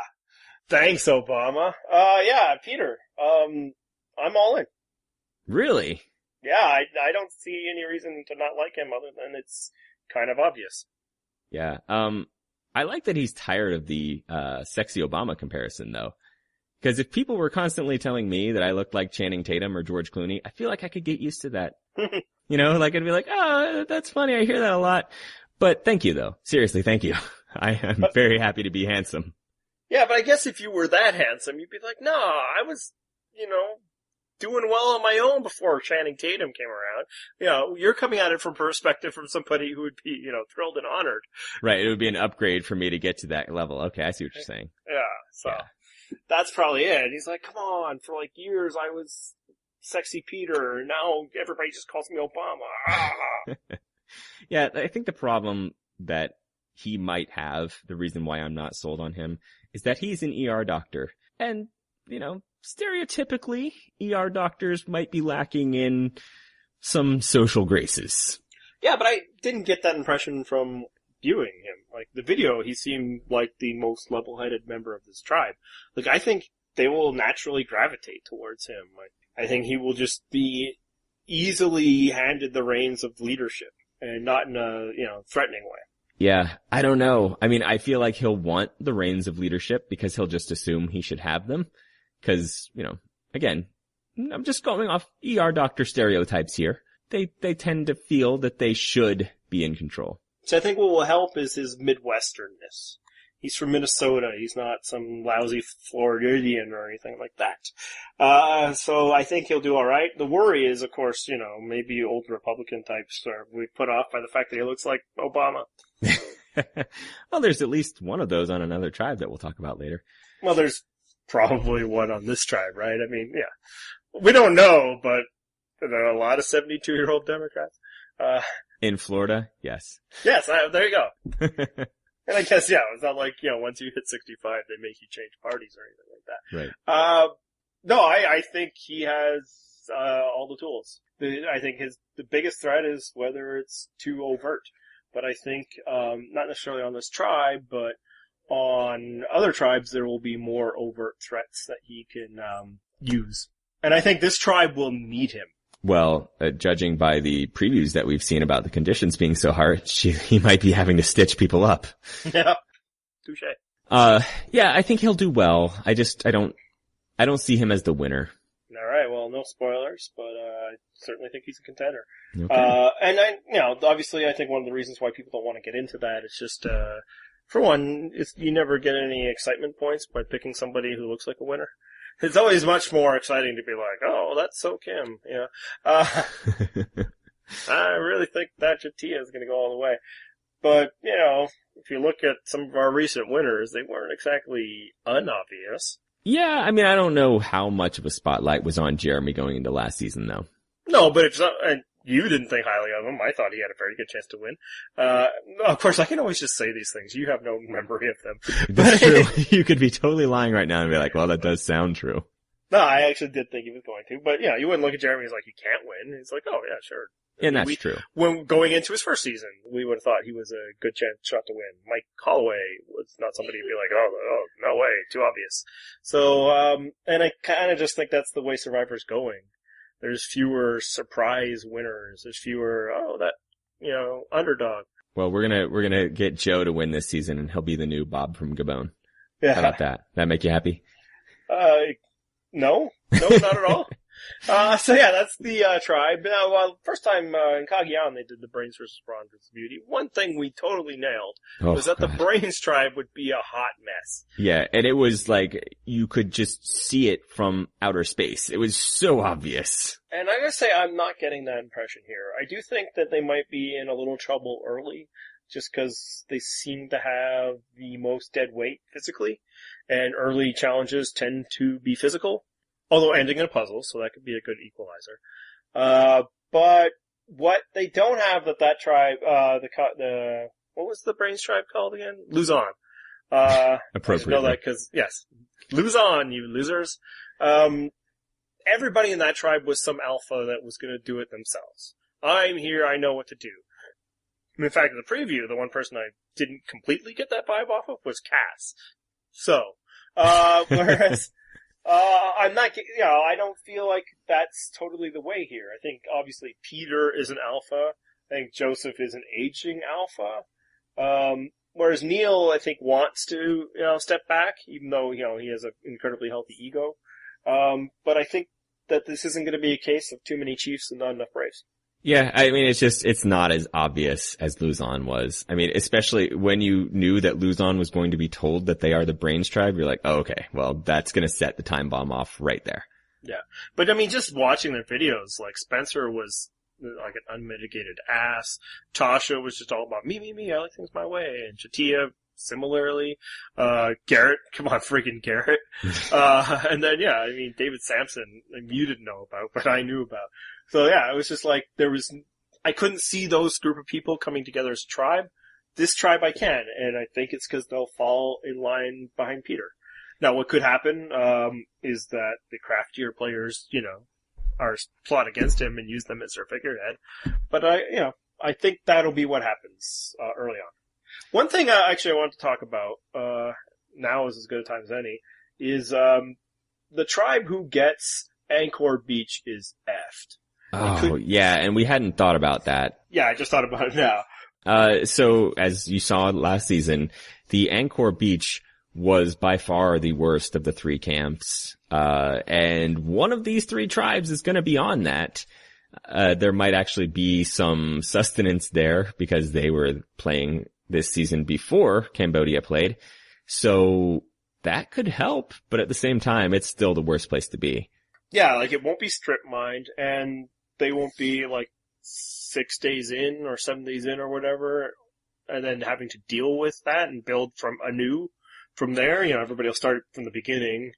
Speaker 2: Thanks, Obama. Yeah, Peter. I'm all in.
Speaker 1: Really?
Speaker 2: Yeah, I don't see any reason to not like him other than it's kind of obvious.
Speaker 1: Yeah. I like that he's tired of the Sexy Obama comparison, though. Because if people were constantly telling me that I looked like Channing Tatum or George Clooney, I feel like I could get used to that. I'd be like, oh, that's funny. I hear that a lot. But thank you, though. Seriously, thank you. I'm very happy to be handsome.
Speaker 2: Yeah, but I guess if you were that handsome, you'd be like, no, I was, doing well on my own before Channing Tatum came around. You're coming at it from perspective from somebody who would be, thrilled and honored.
Speaker 1: Right. It would be an upgrade for me to get to that level. Okay. I see what you're saying.
Speaker 2: Yeah. So that's probably it. He's like, come on, for years I was Sexy Peter, and now everybody just calls me Obama.
Speaker 1: Yeah, I think the problem that he might have, the reason why I'm not sold on him, is that he's an ER doctor. And, stereotypically, ER doctors might be lacking in some social graces.
Speaker 2: Yeah, but I didn't get that impression from viewing him. The video, he seemed like the most level-headed member of this tribe. I think they will naturally gravitate towards him. I think he will just be easily handed the reins of leadership, and not in a, threatening way.
Speaker 1: Yeah, I don't know. I mean, I feel like he'll want the reins of leadership because he'll just assume he should have them. Because, again, I'm just going off ER doctor stereotypes here. They tend to feel that they should be in control.
Speaker 2: So I think what will help is his Midwesternness. He's from Minnesota. He's not some lousy Floridian or anything like that. So I think he'll do all right. The worry is, of course, maybe old Republican types are put off by the fact that he looks like Obama.
Speaker 1: Well, there's at least one of those on another tribe that we'll talk about later.
Speaker 2: Well, there's probably one on this tribe, right? I mean, yeah. We don't know, but there are a lot of 72-year-old Democrats.
Speaker 1: In Florida, yes.
Speaker 2: Yes, there you go. And I guess, yeah, it's not like, once you hit 65, they make you change parties or anything like that.
Speaker 1: Right.
Speaker 2: No, I think he has, all the tools. I think the biggest threat is whether it's too overt. But I think, not necessarily on this tribe, but on other tribes, there will be more overt threats that he can, use. And I think this tribe will need him.
Speaker 1: Well, judging by the previews that we've seen about the conditions being so harsh, he might be having to stitch people up.
Speaker 2: Yeah. Touche.
Speaker 1: Yeah, I think he'll do well. I don't see him as the winner.
Speaker 2: All right. Well, no spoilers, but I certainly think he's a contender.
Speaker 1: Okay.
Speaker 2: And obviously, I think one of the reasons why people don't want to get into that is just, for one, you never get any excitement points by picking somebody who looks like a winner. It's always much more exciting to be like, oh, that's so Kim, I really think that Jatia is going to go all the way. But, if you look at some of our recent winners, they weren't exactly unobvious.
Speaker 1: Yeah, I mean, I don't know how much of a spotlight was on Jeremy going into last season, though.
Speaker 2: No, but and you didn't think highly of him. I thought he had a very good chance to win. Of course, I can always just say these things. You have no memory of them.
Speaker 1: That's true. You could be totally lying right now and be like, well, that does sound true.
Speaker 2: No, I actually did think he was going to. But, you wouldn't look at Jeremy and he's like, he can't win. He's like, oh, yeah, sure.
Speaker 1: And that's true.
Speaker 2: When going into his first season, we would have thought he was a good shot to win. Mike Holloway was not somebody to be like, oh, no way, too obvious. So, and I kind of just think that's the way Survivor's going. There's fewer surprise winners. There's fewer, underdog.
Speaker 1: Well, we're gonna get Joe to win this season, and he'll be the new Bob from Gabon.
Speaker 2: Yeah.
Speaker 1: How about that? That make you happy?
Speaker 2: No, not at all. So yeah, that's the tribe. Well, first time in Cagayan they did the Brains versus Brawn versus Beauty. One thing we totally nailed was that the Brains tribe would be a hot mess.
Speaker 1: Yeah, and it was like you could just see it from outer space. It was so obvious.
Speaker 2: And I gotta say, I'm not getting that impression here. I do think that they might be in a little trouble early, just because they seem to have the most dead weight physically, and early challenges tend to be physical. Although ending in a puzzle, so that could be a good equalizer. But what they don't have that tribe, what was the Brains tribe called again? Luzon.
Speaker 1: Appropriately.
Speaker 2: I know that because, yes. Luzon, you losers. Everybody in that tribe was some alpha that was gonna do it themselves. I'm here, I know what to do. In fact, in the preview, the one person I didn't completely get that vibe off of was Cass. So, whereas, I'm not, I don't feel like that's totally the way here. I think obviously Peter is an alpha. I think Joseph is an aging alpha. Whereas Neil, I think, wants to, step back, even though, he has an incredibly healthy ego. But I think that this isn't going to be a case of too many Chiefs and not enough Braves.
Speaker 1: Yeah, I mean, it's not as obvious as Luzon was. I mean, especially when you knew that Luzon was going to be told that they are the Brains tribe, you're like, oh, okay, well, that's going to set the time bomb off right there.
Speaker 2: Yeah. But I mean, just watching their videos, like Spencer was like an unmitigated ass. Tasha was just all about me, I like things my way. And Chatia, similarly. Garrett, come on, freaking Garrett. And then, yeah, I mean, David Sampson, you didn't know about, but I knew about. So yeah, it was just like, I couldn't see those group of people coming together as a tribe. This tribe I can, and I think it's because they'll fall in line behind Peter. Now, what could happen, is that the craftier players, are plot against him and use them as their figurehead. But I think that'll be what happens, early on. One thing I want to talk about, now is as good a time as any, is, the tribe who gets Angkor Beach is effed.
Speaker 1: Oh, yeah, and we hadn't thought about that.
Speaker 2: Yeah, I just thought about it now.
Speaker 1: So, as you saw last season, the Angkor Beach was by far the worst of the three camps. And one of these three tribes is going to be on that. There might actually be some sustenance there because they were playing this season before Cambodia played. So that could help, but at the same time, it's still the worst place to be.
Speaker 2: Yeah, like it won't be strip mined, and they won't be like 6 days in or 7 days in or whatever, and then having to deal with that and build from anew from there. Everybody will start from the beginning.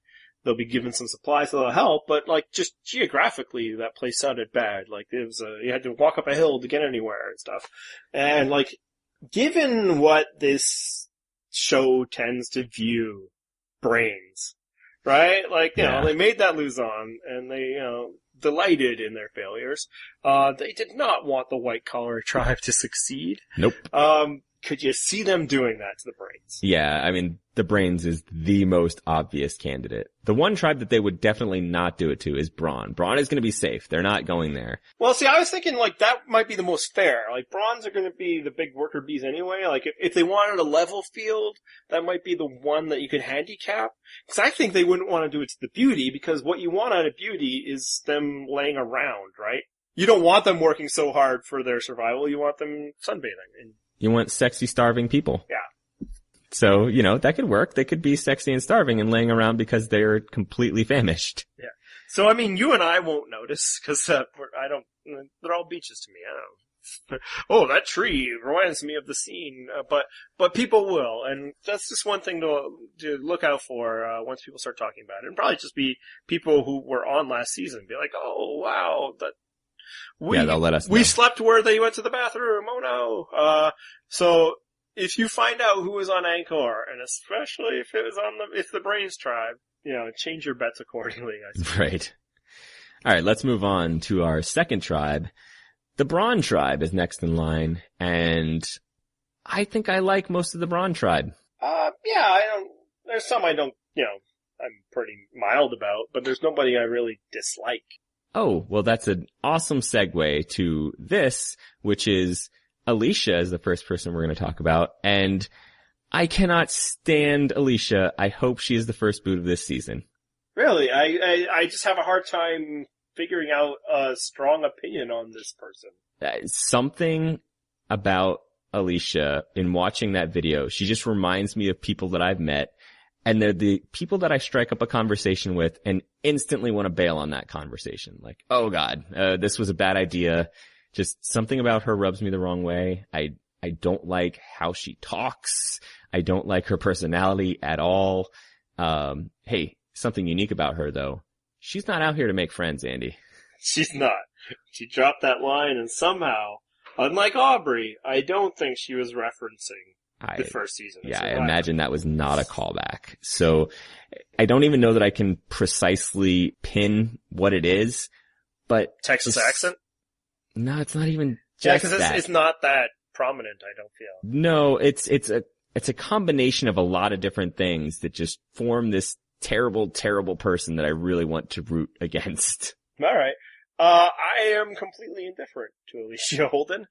Speaker 2: they'll be given some supplies that'll help, but like just geographically, that place sounded bad. Like it was you had to walk up a hill to get anywhere and stuff. And like, given what this show tends to view brains, right? Like, you know, they made that Luzon and they, you know, delighted in their failures. They did not want the white collar tribe to succeed.
Speaker 1: Nope.
Speaker 2: Could you see them doing that to the Brains?
Speaker 1: Yeah, I mean, the Brains is the most obvious candidate. The one tribe that they would definitely not do it to is Braun. Braun is going to be safe. They're not going there.
Speaker 2: Well, see, I was thinking, like, that might be the most fair. Like, Brauns are going to be the big worker bees anyway. Like, if they wanted a level field, that might be the one that you could handicap. Because I think they wouldn't want to do it to the Beauty, because what you want out of Beauty is them laying around, right? You don't want them working so hard for their survival. You want them sunbathing. And
Speaker 1: you want sexy, starving people.
Speaker 2: Yeah.
Speaker 1: So, you know, that could work. They could be sexy and starving and laying around because they're completely famished.
Speaker 2: Yeah. So, I mean, you and I won't notice because they're all beaches to me. I don't know. Oh, that tree reminds me of the scene. But people will. And that's just one thing to look out for, once people start talking about it. And probably just be people who were on last season. Be like, oh, wow,
Speaker 1: they'll let us know.
Speaker 2: We slept where they went to the bathroom. Oh no. So if you find out who was on Angkor, and especially if it was if the Brains tribe, you know, change your bets accordingly. I suppose.
Speaker 1: Right. All right. Let's move on to our second tribe. The Braun tribe is next in line, and I think I like most of the Braun tribe.
Speaker 2: Yeah, there's some I don't, you know, I'm pretty mild about, but there's nobody I really dislike.
Speaker 1: Oh, well, that's an awesome segue to this, which is Alicia is the first person we're going to talk about. And I cannot stand Alicia. I hope she is the first boot of this season.
Speaker 2: Really? I just have a hard time figuring out a strong opinion on this person.
Speaker 1: Something about Alicia in watching that video, she just reminds me of people that I've met. And they're the people that I strike up a conversation with and instantly want to bail on that conversation. Like, oh God, this was a bad idea. Just something about her rubs me the wrong way. I don't like how she talks. I don't like her personality at all. Hey, something unique about her though. She's not out here to make friends, Andy.
Speaker 2: She's not. She dropped that line and somehow, unlike Aubrey, I don't think she was referencing the first season.
Speaker 1: Yeah, I imagine that was not a callback. So I don't even know that I can precisely pin what it is, but
Speaker 2: Texas accent?
Speaker 1: No, it's not even just
Speaker 2: because it's not that prominent, I don't feel.
Speaker 1: No, it's a combination of a lot of different things that just form this terrible, terrible person that I really want to root against.
Speaker 2: All right. I am completely indifferent to Alicia Holden.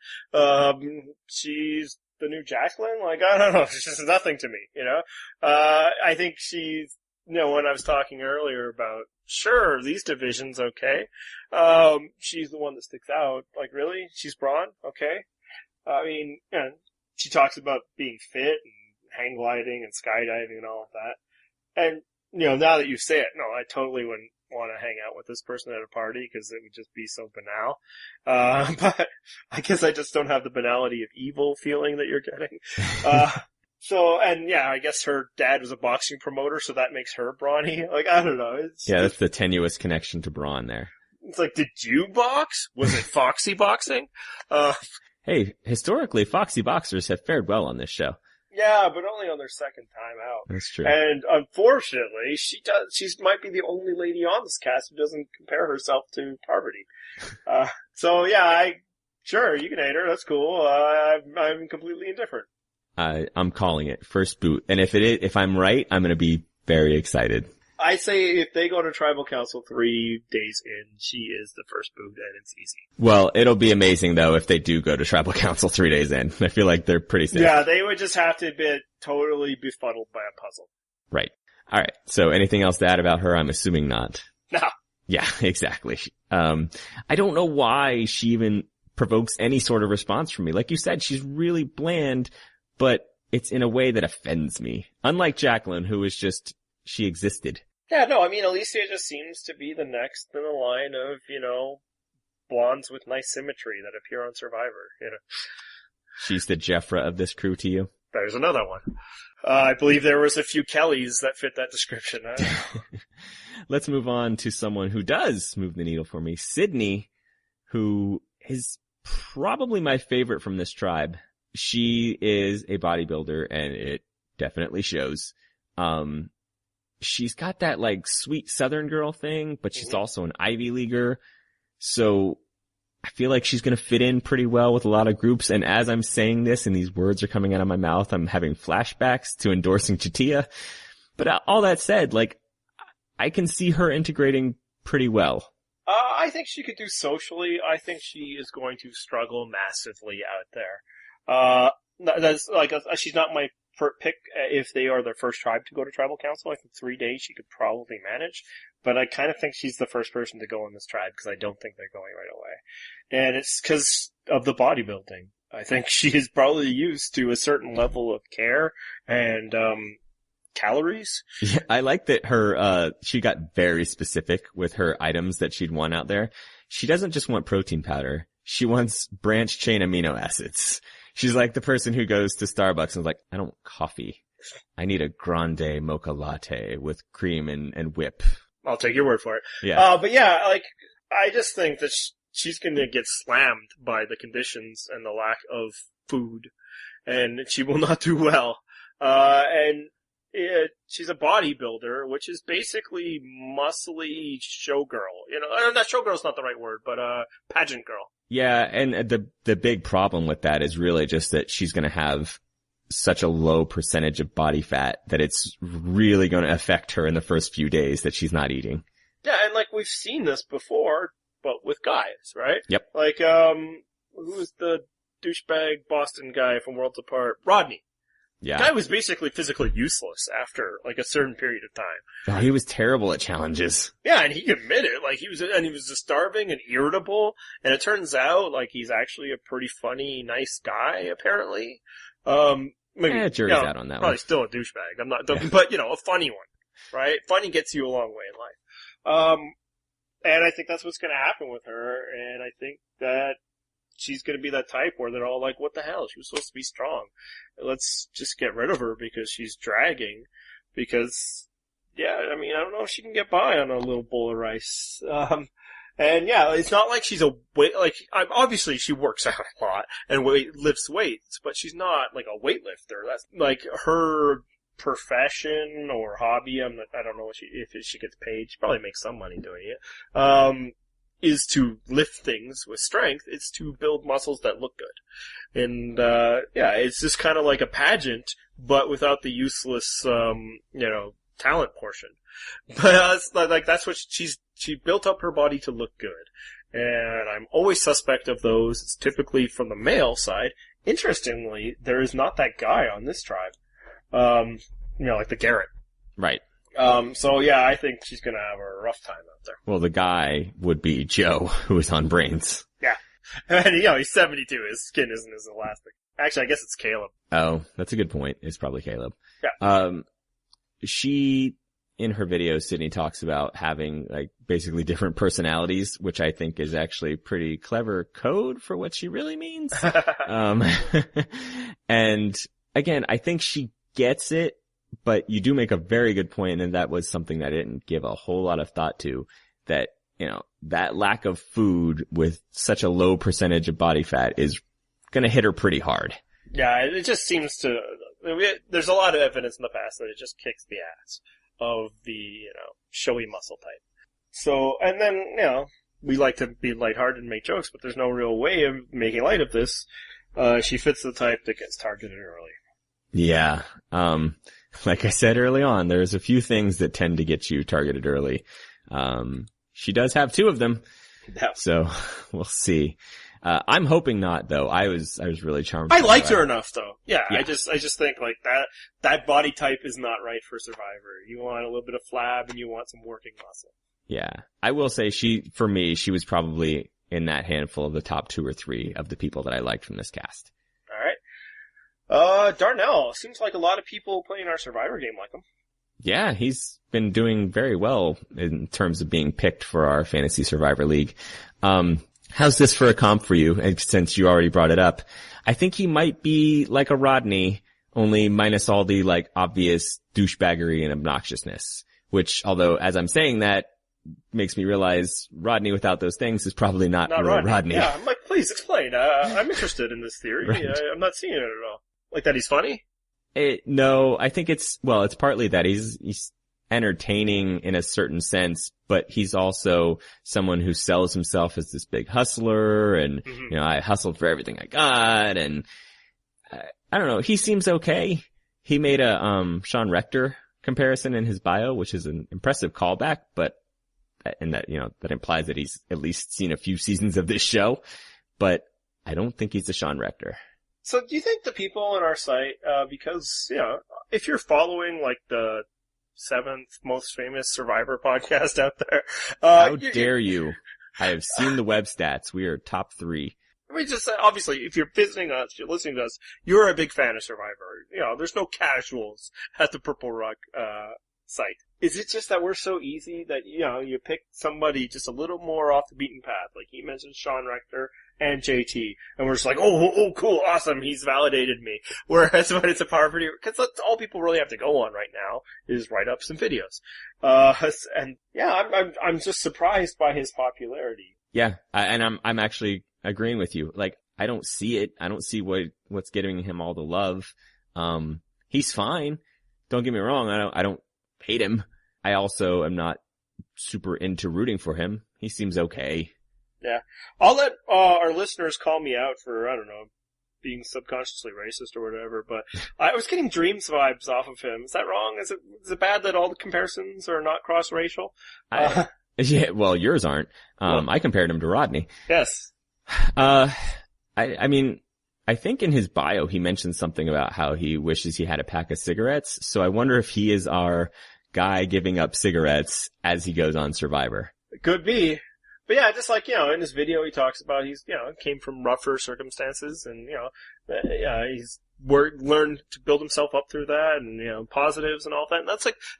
Speaker 2: She's the new Jacqueline? Like, I don't know. It's just nothing to me, you know? I think she's, you know, when I was talking earlier about, sure, these divisions, okay. She's the one that sticks out. Like, really? She's Braun? Okay. I mean, you know, she talks about being fit and hang gliding and skydiving and all of that. And, you know, now that you say it, no, I totally wouldn't want to hang out with this person at a party because it would just be so banal. But I guess I just don't have the banality of evil feeling that you're getting. So, and yeah, I guess her dad was a boxing promoter, so that makes her brawny. Like, I don't know.
Speaker 1: That's the tenuous connection to Braun there.
Speaker 2: It's like, did you box? Was it Foxy boxing?
Speaker 1: Hey, historically, Foxy boxers have fared well on this show.
Speaker 2: Yeah, but only on their second time out.
Speaker 1: That's true.
Speaker 2: And unfortunately, she might be the only lady on this cast who doesn't compare herself to Parvati. So yeah, sure, you can hate her, that's cool. I'm completely indifferent.
Speaker 1: I'm calling it first boot. And if I'm right, I'm gonna be very excited.
Speaker 2: I say if they go to Tribal Council 3 days in, she is the first boot and it's easy.
Speaker 1: Well, it'll be amazing though if they do go to Tribal Council 3 days in. I feel like they're pretty safe.
Speaker 2: Yeah, they would just have to be totally befuddled by a puzzle.
Speaker 1: Right. Alright, so anything else to add about her? I'm assuming not.
Speaker 2: No.
Speaker 1: Yeah, exactly. I don't know why she even provokes any sort of response from me. Like you said, she's really bland, but it's in a way that offends me. Unlike Jacqueline, who is just, she existed.
Speaker 2: Yeah, no, I mean, Alicia just seems to be the next in the line of, you know, blondes with nice symmetry that appear on Survivor, you know.
Speaker 1: She's the Jeffra of this crew to you?
Speaker 2: There's another one. I believe there was a few Kellys that fit that description.
Speaker 1: Let's move on to someone who does move the needle for me. Sydney, who is probably my favorite from this tribe. She is a bodybuilder and it definitely shows. She's got that like sweet Southern girl thing, but she's also an Ivy Leaguer. So I feel like she's going to fit in pretty well with a lot of groups. And as I'm saying this and these words are coming out of my mouth, I'm having flashbacks to endorsing Chatia. But all that said, like, I can see her integrating pretty well.
Speaker 2: I think she could do socially. I think she is going to struggle massively out there. That's like, she's not my pick if they are their first tribe to go to tribal council. I think 3 days she could probably manage, but I kind of think she's the first person to go in this tribe because I don't think they're going right away. And it's because of the bodybuilding. I think she is probably used to a certain level of care and, calories.
Speaker 1: Yeah, I like that she got very specific with her items that she'd want out there. She doesn't just want protein powder. She wants branched chain amino acids. She's like the person who goes to Starbucks and is like, I don't want coffee. I need a grande mocha latte with cream and whip.
Speaker 2: I'll take your word for it.
Speaker 1: Yeah.
Speaker 2: But yeah, like, I just think that she's gonna get slammed by the conditions and the lack of food, and she will not do well. She's a bodybuilder, which is basically muscly showgirl. You know, not showgirl's not the right word, but pageant girl.
Speaker 1: Yeah, and the big problem with that is really just that she's going to have such a low percentage of body fat that it's really going to affect her in the first few days that she's not eating.
Speaker 2: Yeah, and like we've seen this before, but with guys, right?
Speaker 1: Yep.
Speaker 2: Like, who's the douchebag Boston guy from Worlds Apart? Rodney.
Speaker 1: Yeah.
Speaker 2: The guy was basically physically useless after like a certain period of time.
Speaker 1: Oh, he was terrible at challenges.
Speaker 2: Yeah, and he admitted, like he was just starving and irritable, and it turns out like he's actually a pretty funny, nice guy, apparently. Maybe,
Speaker 1: Jury's out on that
Speaker 2: probably
Speaker 1: one.
Speaker 2: still a douchebag. I'm not, but a funny one, right? Funny gets you a long way in life. And I think that's what's gonna happen with her, and I think that she's gonna be that type where they're all like, what the hell? She was supposed to be strong. Let's just get rid of her because she's dragging. Because, yeah, I mean, I don't know if she can get by on a little bowl of rice. And yeah, it's not like she's obviously she works out a lot and lifts weights, but she's not like a weightlifter. That's like her profession or hobby. I don't know if she gets paid. She probably makes some money doing it. Is to lift things with strength. It's to build muscles that look good. And, yeah, it's just kind of like a pageant, but without the useless, talent portion. But, that's what she built up her body to look good. And I'm always suspect of those. It's typically from the male side. Interestingly, there is not that guy on this tribe. Like the Garrett.
Speaker 1: Right.
Speaker 2: So yeah, I think she's gonna have a rough time out there.
Speaker 1: Well, the guy would be Joe, who is on brains.
Speaker 2: Yeah. And, he's 72. His skin isn't as elastic. Actually, I guess it's Caleb.
Speaker 1: Oh, that's a good point. It's probably Caleb.
Speaker 2: Yeah.
Speaker 1: She, in her video, Sydney talks about having, like, basically different personalities, which I think is actually pretty clever code for what she really means. And again, I think she gets it. But you do make a very good point, and that was something that I didn't give a whole lot of thought to, that, that lack of food with such a low percentage of body fat is gonna hit her pretty hard.
Speaker 2: Yeah, it just seems to, there's a lot of evidence in the past that it just kicks the ass of the, showy muscle type. So, and then, we like to be lighthearted and make jokes, but there's no real way of making light of this. She fits the type that gets targeted early.
Speaker 1: Yeah. Like I said early on, there's a few things that tend to get you targeted early. She does have 2 of them.
Speaker 2: Yeah.
Speaker 1: So we'll see. I'm hoping not, though. I was really charmed.
Speaker 2: I liked her enough, though. Yeah.
Speaker 1: Yeah.
Speaker 2: I just think like that body type is not right for Survivor. You want a little bit of flab and you want some working muscle.
Speaker 1: Yeah. I will say for me, she was probably in that handful of the top 2 or 3 of the people that I liked from this cast.
Speaker 2: Darnell. Seems like a lot of people playing our Survivor game like him.
Speaker 1: Yeah, he's been doing very well in terms of being picked for our Fantasy Survivor League. How's this for a comp for you, since you already brought it up? I think he might be like a Rodney, only minus all the, like, obvious douchebaggery and obnoxiousness, which, although as I'm saying that, makes me realize Rodney without those things is probably not really Rodney.
Speaker 2: Yeah, I'm like, please explain. I'm interested in this theory.
Speaker 1: Right.
Speaker 2: I'm not seeing it at all. Like that he's funny?
Speaker 1: No, I think it's partly that he's entertaining in a certain sense, but he's also someone who sells himself as this big hustler and, I hustled for everything I got, and I don't know, he seems okay. He made a, Sean Rector comparison in his bio, which is an impressive callback, and that, that implies that he's at least seen a few seasons of this show, but I don't think he's a Sean Rector.
Speaker 2: So do you think the people on our site, because, if you're following like the 7th most famous Survivor podcast out there,
Speaker 1: how dare you? I have seen the web stats. We are top 3.
Speaker 2: I mean, just obviously, if you're visiting us, you're listening to us, you're a big fan of Survivor. There's no casuals at the Purple Rock site. Is it just that we're so easy that, you pick somebody just a little more off the beaten path? Like he mentioned Sean Rector and JT, and we're just like, oh, cool, awesome, he's validated me. Whereas when it's a power video, because that's all people really have to go on right now is write-ups and videos. And yeah, I'm just surprised by his popularity.
Speaker 1: Yeah, I'm actually agreeing with you. Like, I don't see it. I don't see what's giving him all the love. He's fine. Don't get me wrong. I don't hate him. I also am not super into rooting for him. He seems okay.
Speaker 2: Yeah. I'll let our listeners call me out for, I don't know, being subconsciously racist or whatever, but I was getting Dreams vibes off of him. Is that wrong? Is it bad that all the comparisons are not cross-racial?
Speaker 1: Yeah, well, yours aren't. I compared him to Rodney.
Speaker 2: Yes.
Speaker 1: I mean, I think in his bio he mentioned something about how he wishes he had a pack of cigarettes, so I wonder if he is our guy giving up cigarettes as he goes on Survivor.
Speaker 2: It could be. But yeah, just like, in this video he talks about he's, came from rougher circumstances and, he's learned to build himself up through that and, positives and all that. And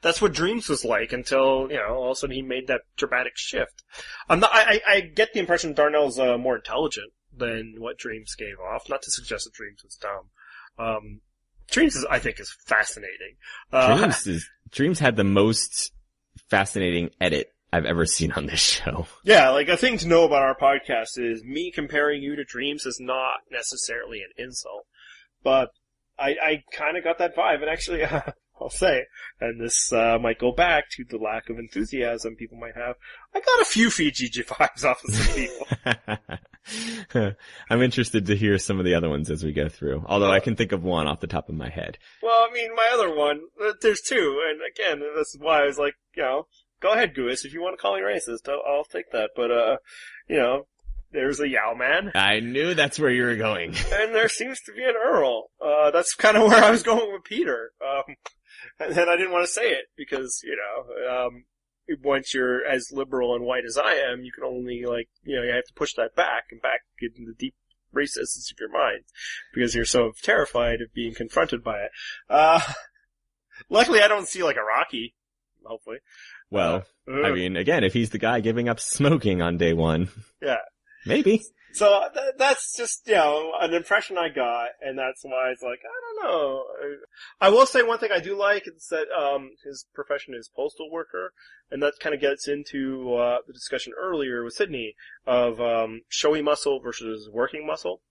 Speaker 2: that's what Dreams was like until, all of a sudden he made that dramatic shift. I get the impression Darnell's, more intelligent than what Dreams gave off. Not to suggest that Dreams was dumb. Dreams I think is fascinating.
Speaker 1: Dreams had the most fascinating edit I've ever seen on this show.
Speaker 2: Yeah, like a thing to know about our podcast is me comparing you to Dreams is not necessarily an insult, but I kind of got that vibe, and actually, I'll say, and this might go back to the lack of enthusiasm people might have, I got a few Fiji vibes off of some people.
Speaker 1: I'm interested to hear some of the other ones as we go through, although I can think of one off the top of my head.
Speaker 2: Well, I mean, my other one, there's two, and again, this is why I was like, go ahead, Goose, if you want to call me racist, I'll take that, but, there's a Yao Man.
Speaker 1: I knew that's where you were going.
Speaker 2: And there seems to be an Earl. That's kind of where I was going with Peter. And then I didn't want to say it because, once you're as liberal and white as I am, you can only you have to push that back into the deep recesses of your mind because you're so terrified of being confronted by it. Luckily I don't see like a Rocky, hopefully.
Speaker 1: Well, I mean, again, if he's the guy giving up smoking on day one.
Speaker 2: Yeah.
Speaker 1: Maybe.
Speaker 2: So that's just, an impression I got, and that's why it's like, I don't know. I will say one thing I do like is that, his profession is postal worker, and that kind of gets into, the discussion earlier with Sydney of, showy muscle versus working muscle.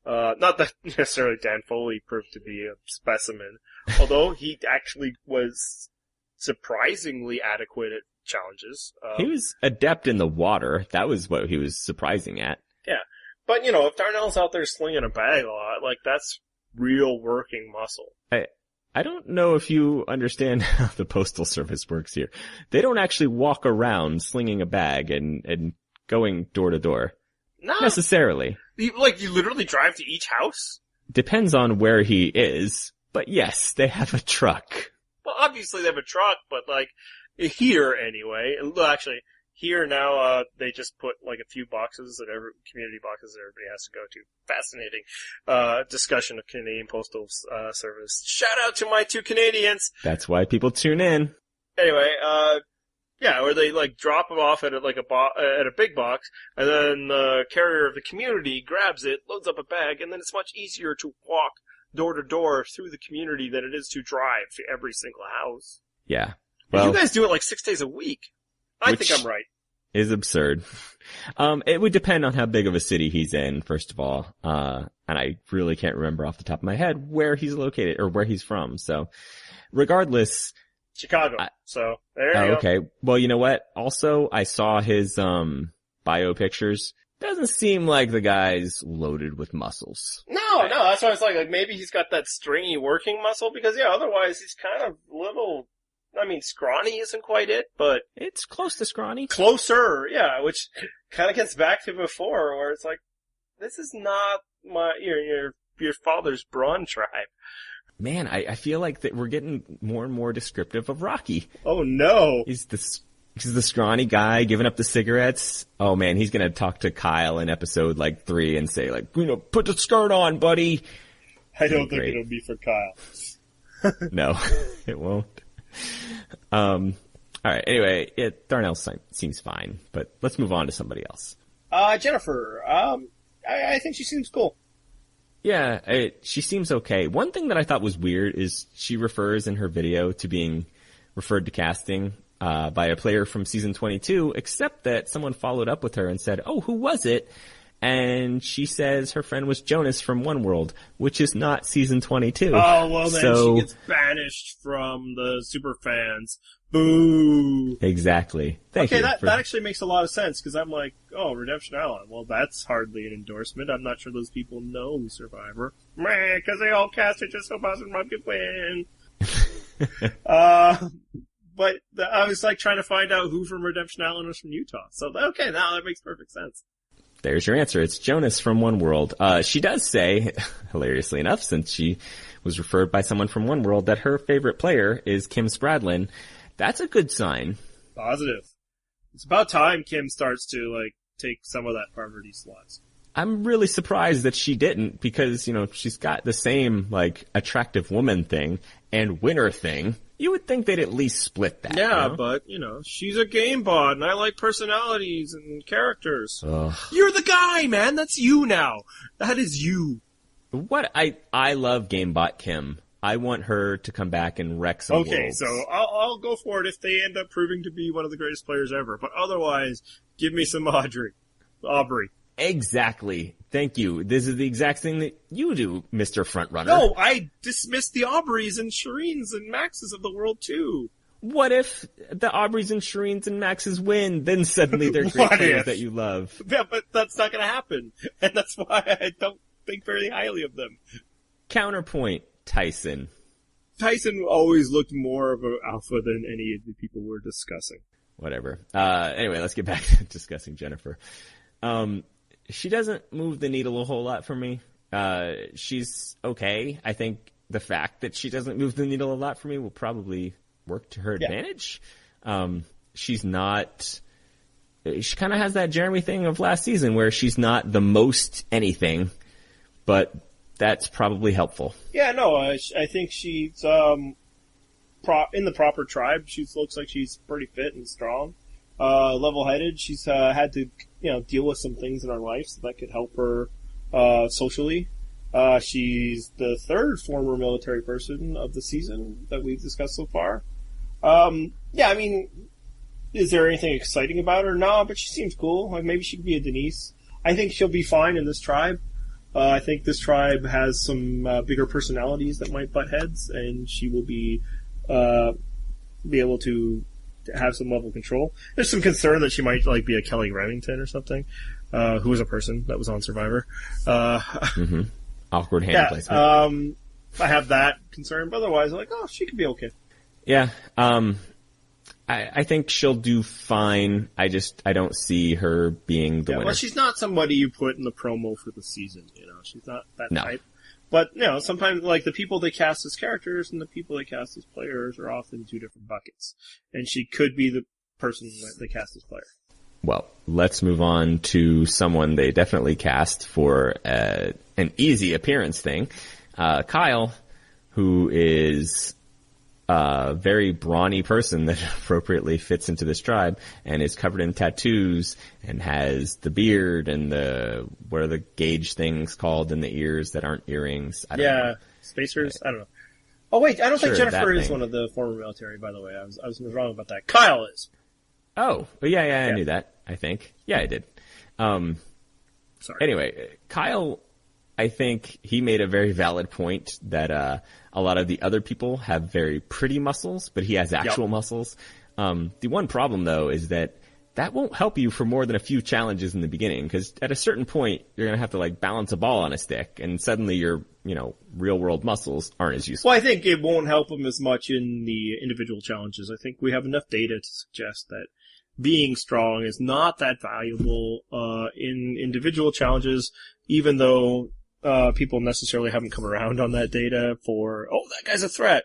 Speaker 2: Not that necessarily Dan Foley proved to be a specimen, although he actually was surprisingly adequate at challenges.
Speaker 1: He was adept in the water. That was what he was surprising at.
Speaker 2: Yeah. But, if Darnell's out there slinging a bag a lot, that's real working muscle.
Speaker 1: I don't know if you understand how the Postal Service works here. They don't actually walk around slinging a bag and going door to door.
Speaker 2: No.
Speaker 1: Necessarily.
Speaker 2: You literally drive to each house?
Speaker 1: Depends on where he is. But yes, they have a truck.
Speaker 2: Well, obviously they have a truck, but here anyway. Actually, here now, they just put a few boxes community boxes that everybody has to go to. Fascinating, discussion of Canadian Postal, Service. Shout out to my 2 Canadians!
Speaker 1: That's why people tune in.
Speaker 2: Anyway, where they drop them off at at a big box, and then the carrier of the community grabs it, loads up a bag, and then it's much easier to walk door to door through the community than it is to drive to every single house.
Speaker 1: Yeah. Well,
Speaker 2: you guys do it like 6 days a week. I think I'm right.
Speaker 1: Is absurd. It would depend on how big of a city he's in, first of all. And I really can't remember off the top of my head where he's located or where he's from. So regardless.
Speaker 2: Chicago. So there you go. Okay.
Speaker 1: Well, you know what? Also, I saw his, bio pictures. Doesn't seem like the guy's loaded with muscles.
Speaker 2: No, that's why I was like maybe he's got that stringy working muscle because otherwise he's kind of little, I mean, scrawny isn't quite it, but
Speaker 1: it's close to scrawny.
Speaker 2: Closer, yeah, which kind of gets back to before where it's like, this is not your father's brawn tribe.
Speaker 1: Man, I feel like that we're getting more and more descriptive of Rocky.
Speaker 2: Oh no.
Speaker 1: He's the scrawny guy giving up the cigarettes. Oh man, he's gonna talk to Kyle in episode 3 and say put the skirt on, buddy.
Speaker 2: I don't think it'll be for Kyle.
Speaker 1: No, it won't. Alright, anyway, Darnell seems fine, but let's move on to somebody else.
Speaker 2: Jennifer, I think she seems cool.
Speaker 1: Yeah, she seems okay. One thing that I thought was weird is she refers in her video to being referred to casting by a player from season 22, except that someone followed up with her and said, "Oh, who was it?" And she says her friend was Jonas from One World, which is not season 22.
Speaker 2: Oh, well then she gets banished from the super fans. Boo!
Speaker 1: Exactly. Thank you.
Speaker 2: That actually makes a lot of sense, because I'm like, oh, Redemption Island. Well, that's hardly an endorsement. I'm not sure those people know Survivor. Meh, because they all cast it just so Boston Rob could win. But I was trying to find out who from Redemption Island was from Utah. So, okay, now that makes perfect sense.
Speaker 1: There's your answer. It's Jonas from One World. She does say, hilariously enough, since she was referred by someone from One World, that her favorite player is Kim Spradlin. That's a good sign.
Speaker 2: Positive. It's about time Kim starts to, take some of that Parvati slots.
Speaker 1: I'm really surprised that she didn't, because, she's got the same, attractive woman thing and winner thing. You would think they'd at least split that.
Speaker 2: Yeah, but, she's a game bot, and I like personalities and characters.
Speaker 1: Ugh.
Speaker 2: You're the guy, man! That's you now! That is you.
Speaker 1: What? I love GameBot Kim. I want her to come back and wreck some worlds.
Speaker 2: Okay, so I'll go for it if they end up proving to be one of the greatest players ever. But otherwise, give me some Aubrey.
Speaker 1: Exactly. Thank you. This is the exact thing that you do, Mr. Frontrunner.
Speaker 2: No, I dismissed the Aubreys and Shireens and Maxes of the world too.
Speaker 1: What if the Aubreys and Shireens and Maxes win? Then suddenly they're great players that you love.
Speaker 2: Yeah, but that's not going to happen. And that's why I don't think very highly of them.
Speaker 1: Counterpoint, Tyson.
Speaker 2: Tyson always looked more of an alpha than any of the people we're discussing.
Speaker 1: Whatever. Anyway, let's get back to discussing Jennifer. She doesn't move the needle a whole lot for me. She's okay. I think the fact that she doesn't move the needle a lot for me will probably work to her advantage. She's not, she kind of has that Jeremy thing of last season where she's not the most anything, but that's probably helpful.
Speaker 2: Yeah, no, I think she's, in the proper tribe. She looks like she's pretty fit and strong. Level-headed. She's, had to, deal with some things in her life, so that could help her, socially. She's the third former military person of the season that we've discussed so far. Yeah, I mean, is there anything exciting about her? No, but she seems cool. Maybe she could be a Denise. I think she'll be fine in this tribe. I think this tribe has some, bigger personalities that might butt heads, and she will be able to have some level of control. There's some concern that she might be a Kelly Remington or something, who was a person that was on Survivor.
Speaker 1: Awkward hand placement.
Speaker 2: I have that concern, but otherwise, she could be okay.
Speaker 1: Yeah, I think she'll do fine. I don't see her being the winner.
Speaker 2: Well, she's not somebody you put in the promo for the season, She's not that type. But, sometimes, the people they cast as characters and the people they cast as players are often two different buckets. And she could be the person that they cast as player.
Speaker 1: Well, let's move on to someone they definitely cast for an easy appearance thing. Kyle, who is a very brawny person that appropriately fits into this tribe and is covered in tattoos and has the beard and what are the gauge things called in the ears that aren't earrings? I don't know.
Speaker 2: Spacers? I don't know. Oh wait, I don't think
Speaker 1: Sure,
Speaker 2: Jennifer
Speaker 1: that
Speaker 2: is
Speaker 1: thing.
Speaker 2: one of the former military, by the way. I was wrong about that. Kyle is.
Speaker 1: Oh, but yeah, I
Speaker 2: Yeah.
Speaker 1: knew that, I think. Yeah, I did. Um,
Speaker 2: Sorry.
Speaker 1: anyway, Kyle, I think he made a very valid point that a lot of the other people have very pretty muscles, but he has actual muscles. The one problem, though, is that won't help you for more than a few challenges in the beginning, because at a certain point, you're going to have to like balance a ball on a stick, and suddenly your, real-world muscles aren't as useful.
Speaker 2: Well, I think it won't help him as much in the individual challenges. I think we have enough data to suggest that being strong is not that valuable in individual challenges, even though people necessarily haven't come around on that data for, oh, that guy's a threat.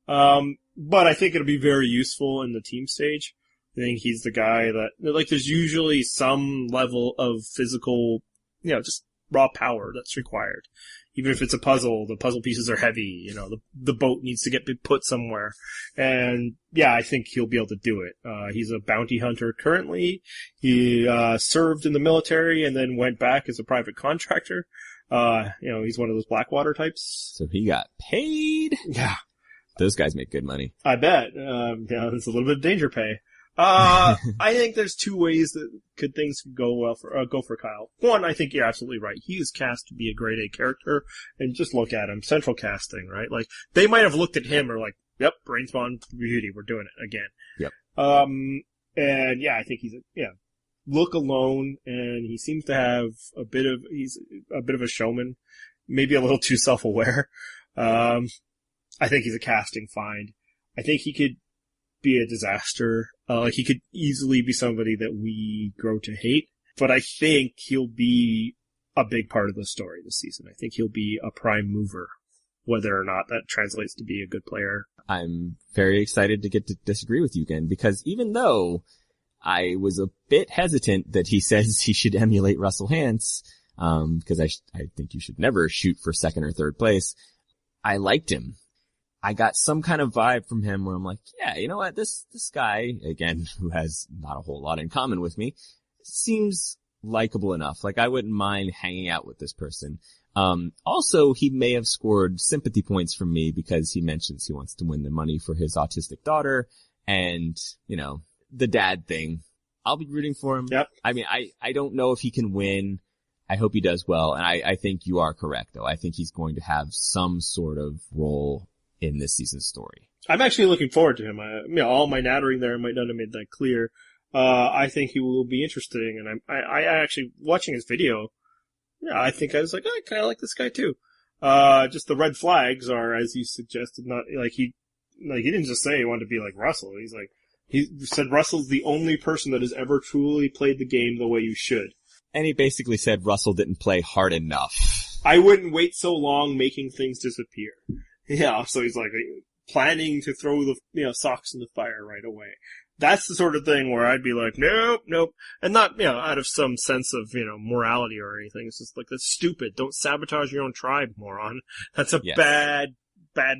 Speaker 2: But I think it'll be very useful in the team stage. I think he's the guy that, like, there's usually some level of physical, just raw power that's required. Even if it's a puzzle, the puzzle pieces are heavy, the boat needs to get put somewhere. And yeah, I think he'll be able to do it. He's a bounty hunter currently. He, served in the military and then went back as a private contractor. He's one of those Blackwater types.
Speaker 1: So he got paid.
Speaker 2: Yeah.
Speaker 1: Those guys make good money.
Speaker 2: I bet. It's a little bit of danger pay. I think there's two ways that things could go well go for Kyle. One, I think you're absolutely right. He is cast to be a grade A character, and just look at him. Central casting, right? Like, they might have looked at him or like, yep, Brainspawn Beauty, we're doing it again.
Speaker 1: Yep.
Speaker 2: And yeah, I think look alone, and he seems to have he's a bit of a showman, maybe a little too self-aware. I think he's a casting find. I think he could be a disaster. He could easily be somebody that we grow to hate, but I think he'll be a big part of the story this season. I think he'll be a prime mover, whether or not that translates to be a good player.
Speaker 1: I'm very excited to get to disagree with you again, because even though I was a bit hesitant that he says he should emulate Russell Hantz, because I think you should never shoot for second or third place, I liked him. I got some kind of vibe from him where I'm like, yeah, you know what, this guy, again, who has not a whole lot in common with me, seems likable enough. Like, I wouldn't mind hanging out with this person. Also, he may have scored sympathy points from me because he mentions he wants to win the money for his autistic daughter, and, the dad thing. I'll be rooting for him.
Speaker 2: Yep.
Speaker 1: I mean, I don't know if he can win. I hope he does well, and I think you are correct, though. I think he's going to have some sort of role in this season's story.
Speaker 2: I'm actually looking forward to him. All my nattering there might not have made that clear. I think he will be interesting, and I actually, watching his video, I think I was like, I kind of like this guy too. Just the red flags are, as you suggested, not, he didn't just say he wanted to be like Russell. He said Russell's the only person that has ever truly played the game the way you should.
Speaker 1: And he basically said Russell didn't play hard enough.
Speaker 2: I wouldn't wait so long making things disappear. Yeah, so he's like planning to throw the socks in the fire right away. That's the sort of thing where I'd be like, nope, and not out of some sense of morality or anything. It's just like, that's stupid. Don't sabotage your own tribe, moron. That's a bad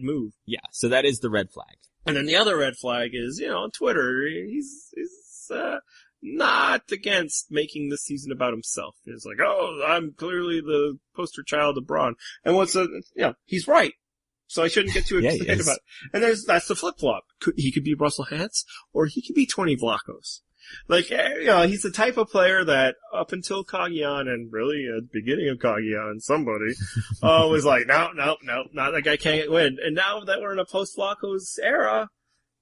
Speaker 2: move.
Speaker 1: Yeah, so that is the red flag.
Speaker 2: And then the other red flag is on Twitter, he's not against making this season about himself. He's like, oh, I'm clearly the poster child of Braun, and he's right. So I shouldn't get too excited about it. And that's the flip-flop. He could be Russell Hantz, or he could be Tony Vlachos. Like, he's the type of player that up until Kagian, and really at the beginning of Kagian, somebody, was like, no, not that guy can't win. And now that we're in a post-Vlachos era,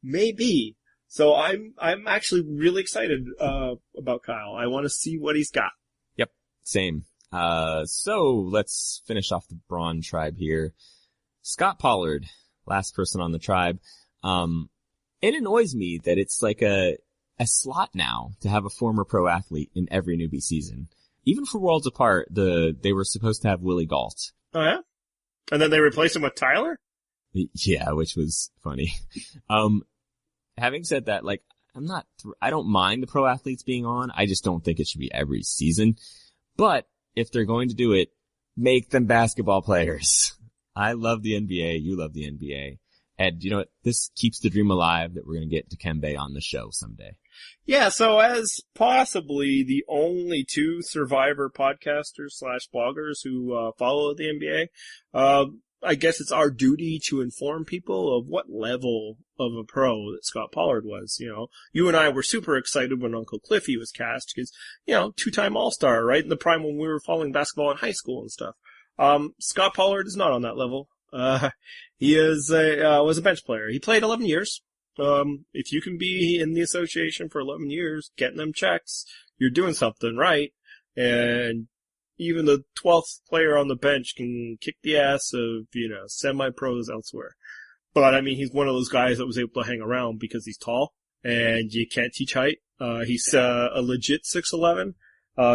Speaker 2: maybe. So I'm actually really excited, about Kyle. I want to see what he's got.
Speaker 1: Yep. Same. So let's finish off the Braun tribe here. Scott Pollard, last person on the tribe. It annoys me that it's like a slot now to have a former pro athlete in every newbie season. Even for Worlds Apart, they were supposed to have Willie Galt.
Speaker 2: Oh yeah? And then they replaced him with Tyler?
Speaker 1: Yeah, which was funny. Having said that, like, I don't mind the pro athletes being on. I just don't think it should be every season. But if they're going to do it, make them basketball players. I love the NBA. You love the NBA. And you know what? This keeps the dream alive that we're going to get Dikembe on the show someday.
Speaker 2: Yeah, so as possibly the only two Survivor podcasters / bloggers who follow the NBA, I guess it's our duty to inform people of what level of a pro that Scott Pollard was. You know, you and I were super excited when Uncle Cliffy was cast because, you know, 2-time All-Star, right? In the prime when we were following basketball in high school and stuff. Scott Pollard is not on that level. He was a bench player. He played 11 years. If you can be in the association for 11 years, getting them checks, you're doing something right. And even the 12th player on the bench can kick the ass of, you know, semi-pros elsewhere. But, I mean, he's one of those guys that was able to hang around because he's tall, and you can't teach height. He's a legit 6'11",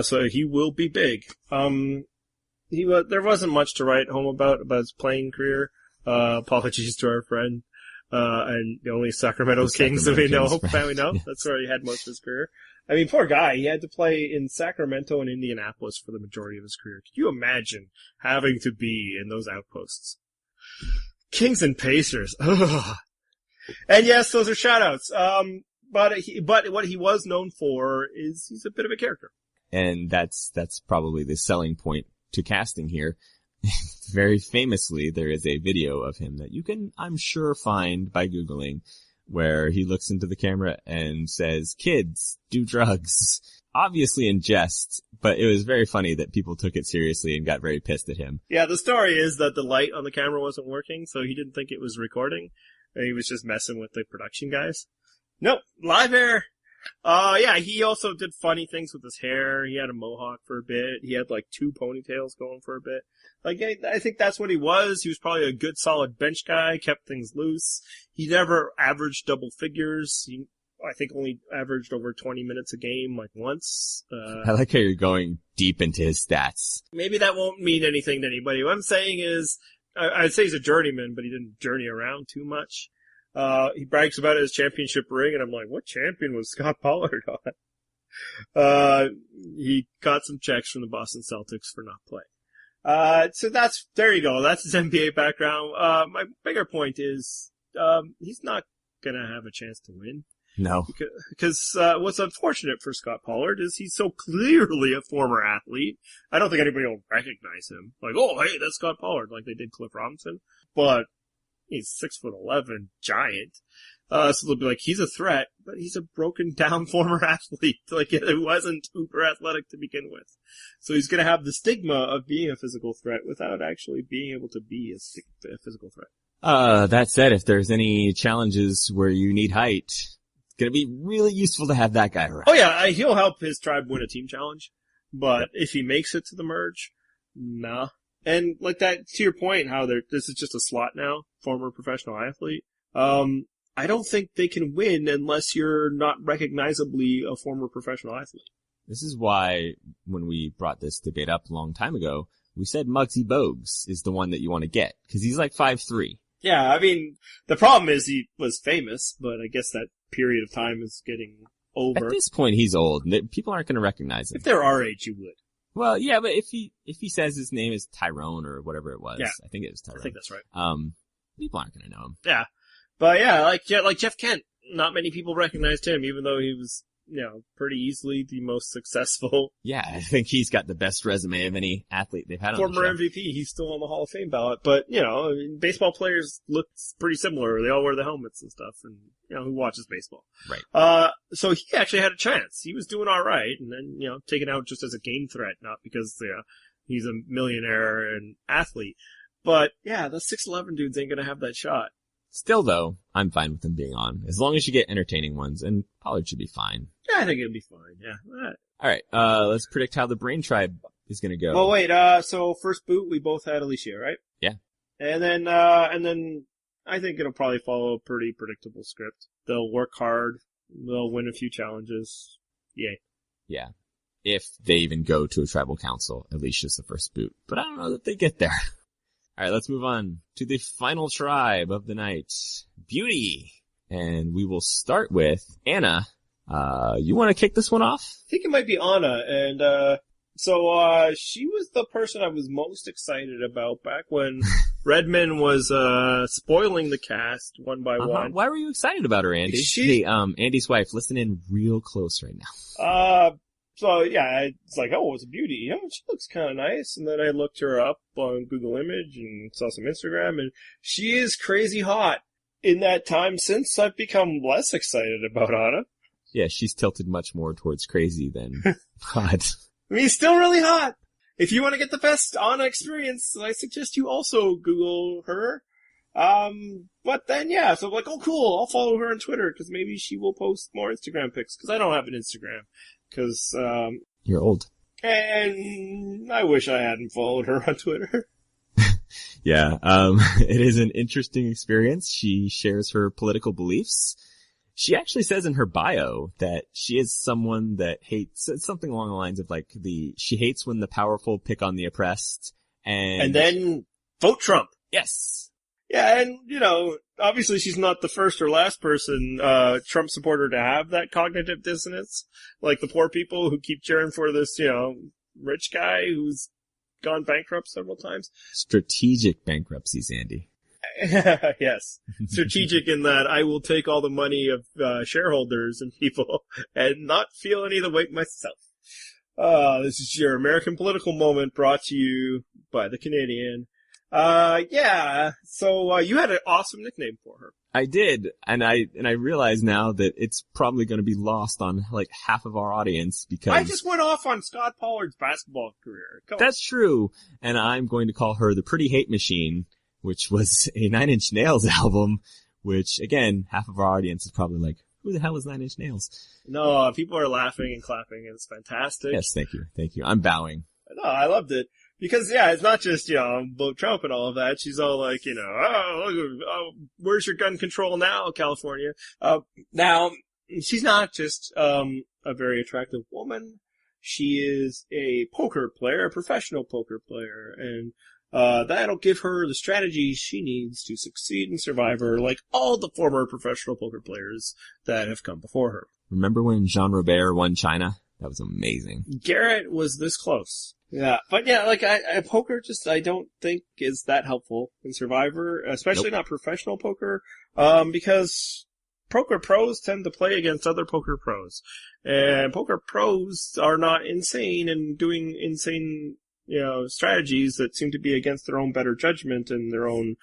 Speaker 2: so he will be big. There wasn't much to write home about his playing career. Apologies to our friend, and the only Sacramento Kings that we know.
Speaker 1: Yes.
Speaker 2: That's where he had most of his career. I mean, poor guy. He had to play in Sacramento and Indianapolis for the majority of his career. Could you imagine having to be in those outposts? Kings and Pacers. Ugh. And yes, those are shout-outs. But what he was known for is he's a bit of a character.
Speaker 1: And that's probably the selling point to casting here. Very famously, there is a video of him that you can, I'm sure, find by Googling, where he looks into the camera and says, "Kids, do drugs." Obviously in jest, but it was very funny that people took it seriously and got very pissed at him.
Speaker 2: Yeah, the story is that the light on the camera wasn't working, so he didn't think it was recording, and he was just messing with the production guys. Nope, live air. Yeah, he also did funny things with his hair. He had a mohawk for a bit. He had like 2 ponytails going for a bit. Like, I think that's what he was. He was probably a good, solid bench guy, kept things loose. He never averaged double figures. I think only averaged over 20 minutes a game, like once.
Speaker 1: I like how you're going deep into his stats.
Speaker 2: Maybe that won't mean anything to anybody. What I'm saying is, I'd say he's a journeyman, but he didn't journey around too much. He brags about his championship ring, and I'm like, what champion was Scott Pollard on? He got some checks from the Boston Celtics for not playing. So there you go. That's his NBA background. My bigger point is, he's not gonna have a chance to win.
Speaker 1: No.
Speaker 2: Because what's unfortunate for Scott Pollard is he's so clearly a former athlete. I don't think anybody will recognize him. Like, oh, hey, that's Scott Pollard, like they did Cliff Robinson. But he's 6'11", giant. So they'll be like, he's a threat, but he's a broken down former athlete. Like, it wasn't uber athletic to begin with. So he's gonna have the stigma of being a physical threat without actually being able to be a physical threat.
Speaker 1: That said, if there's any challenges where you need height, it's gonna be really useful to have that guy around.
Speaker 2: Oh yeah, he'll help his tribe win a team challenge. But if he makes it to the merge, nah. And like that, to your point, how this is just a slot now, former professional athlete. I don't think they can win unless you're not recognizably a former professional athlete.
Speaker 1: This is why, when we brought this debate up a long time ago, we said Muggsy Bogues is the one that you want to get, because he's like 5'3".
Speaker 2: Yeah, I mean, the problem is he was famous, but I guess that period of time is getting over.
Speaker 1: At this point, he's old, and people aren't going to recognize him.
Speaker 2: If they're our age, you would.
Speaker 1: Well, yeah, but if he says his name is Tyrone or whatever it was,
Speaker 2: yeah.
Speaker 1: I think it was Tyrone.
Speaker 2: I think that's right.
Speaker 1: People aren't going to know him.
Speaker 2: Yeah. But yeah, like Jeff Kent, not many people recognized him, even though he was, pretty easily the most successful.
Speaker 1: Yeah, I think he's got the best resume of any athlete they've had on the show.
Speaker 2: Former MVP, he's still on the Hall of Fame ballot. But, baseball players look pretty similar. They all wear the helmets and stuff, and, who watches baseball?
Speaker 1: Right.
Speaker 2: So he actually had a chance. He was doing alright, and then, taken out just as a game threat, not because, he's a millionaire and athlete. But, yeah, the 6'11" dudes ain't gonna have that shot.
Speaker 1: Still, though, I'm fine with him being on, as long as you get entertaining ones, and Pollard should be fine.
Speaker 2: Yeah, I think it'll be fine, yeah.
Speaker 1: Alright, let's predict how the Brain Tribe is gonna go.
Speaker 2: Well, wait, so first boot, we both had Alicia, right?
Speaker 1: Yeah.
Speaker 2: And then I think it'll probably follow a pretty predictable script. They'll work hard, they'll win a few challenges, yay.
Speaker 1: Yeah. If they even go to a tribal council, Alicia's the first boot. But I don't know that they get there. Alright, let's move on to the final tribe of the night, Beauty. And we will start with Anna. You want to kick this one off?
Speaker 2: I think it might be Anna, and so she was the person I was most excited about back when Redman was spoiling the cast one by one.
Speaker 1: Why were you excited about her, Andy? Hey, Andy's wife, listen in real close right now.
Speaker 2: So yeah, it's like, oh, it's a beauty. You know, she looks kind of nice. And then I looked her up on Google Image and saw some Instagram, and she is crazy hot. In that time since, I've become less excited about Anna.
Speaker 1: Yeah, she's tilted much more towards crazy than hot.
Speaker 2: I mean, still really hot. If you want to get the best Anna experience, I suggest you also Google her. But then, yeah, so I'm like, oh, cool, I'll follow her on Twitter, because maybe she will post more Instagram pics, because I don't have an Instagram. Because,
Speaker 1: You're old.
Speaker 2: And I wish I hadn't followed her on Twitter.
Speaker 1: Yeah, it is an interesting experience. She shares her political beliefs. She actually says in her bio that she is someone that hates, something along the lines of like she hates when the powerful pick on the oppressed, and
Speaker 2: then vote Trump.
Speaker 1: Yes.
Speaker 2: Yeah, and, you know, obviously she's not the first or last person, Trump supporter to have that cognitive dissonance. Like the poor people who keep cheering for this, you know, rich guy who's gone bankrupt several times.
Speaker 1: Strategic bankruptcies, Andy.
Speaker 2: Yes. Strategic in that I will take all the money of, shareholders and people and not feel any of the weight myself. This is your American political moment brought to you by the Canadian. Yeah. So, you had an awesome nickname for her.
Speaker 1: I did, and I realize now that it's probably going to be lost on like half of our audience because
Speaker 2: I just went off on Scott Pollard's basketball career.
Speaker 1: That's true, and I'm going to call her the Pretty Hate Machine, which was a Nine Inch Nails album, which again, half of our audience is probably like, who the hell is Nine Inch Nails?
Speaker 2: No, people are laughing and clapping, and it's fantastic.
Speaker 1: Yes, thank you. I'm bowing.
Speaker 2: No, I loved it. Because, yeah, it's not just, you know, vote Trump and all of that. She's all like, you know, oh, where's your gun control now, California? Now, she's not just, a very attractive woman. She is a poker player, a professional poker player, and, that'll give her the strategies she needs to succeed in Survivor, like all the former professional poker players that have come before her.
Speaker 1: Remember when Jean Robert won China? That was amazing.
Speaker 2: Garrett was this close. Yeah, but yeah, like poker just I don't think is that helpful in Survivor, especially not professional poker, because poker pros tend to play against other poker pros, and poker pros are not insane and doing insane, you know, strategies that seem to be against their own better judgment and their own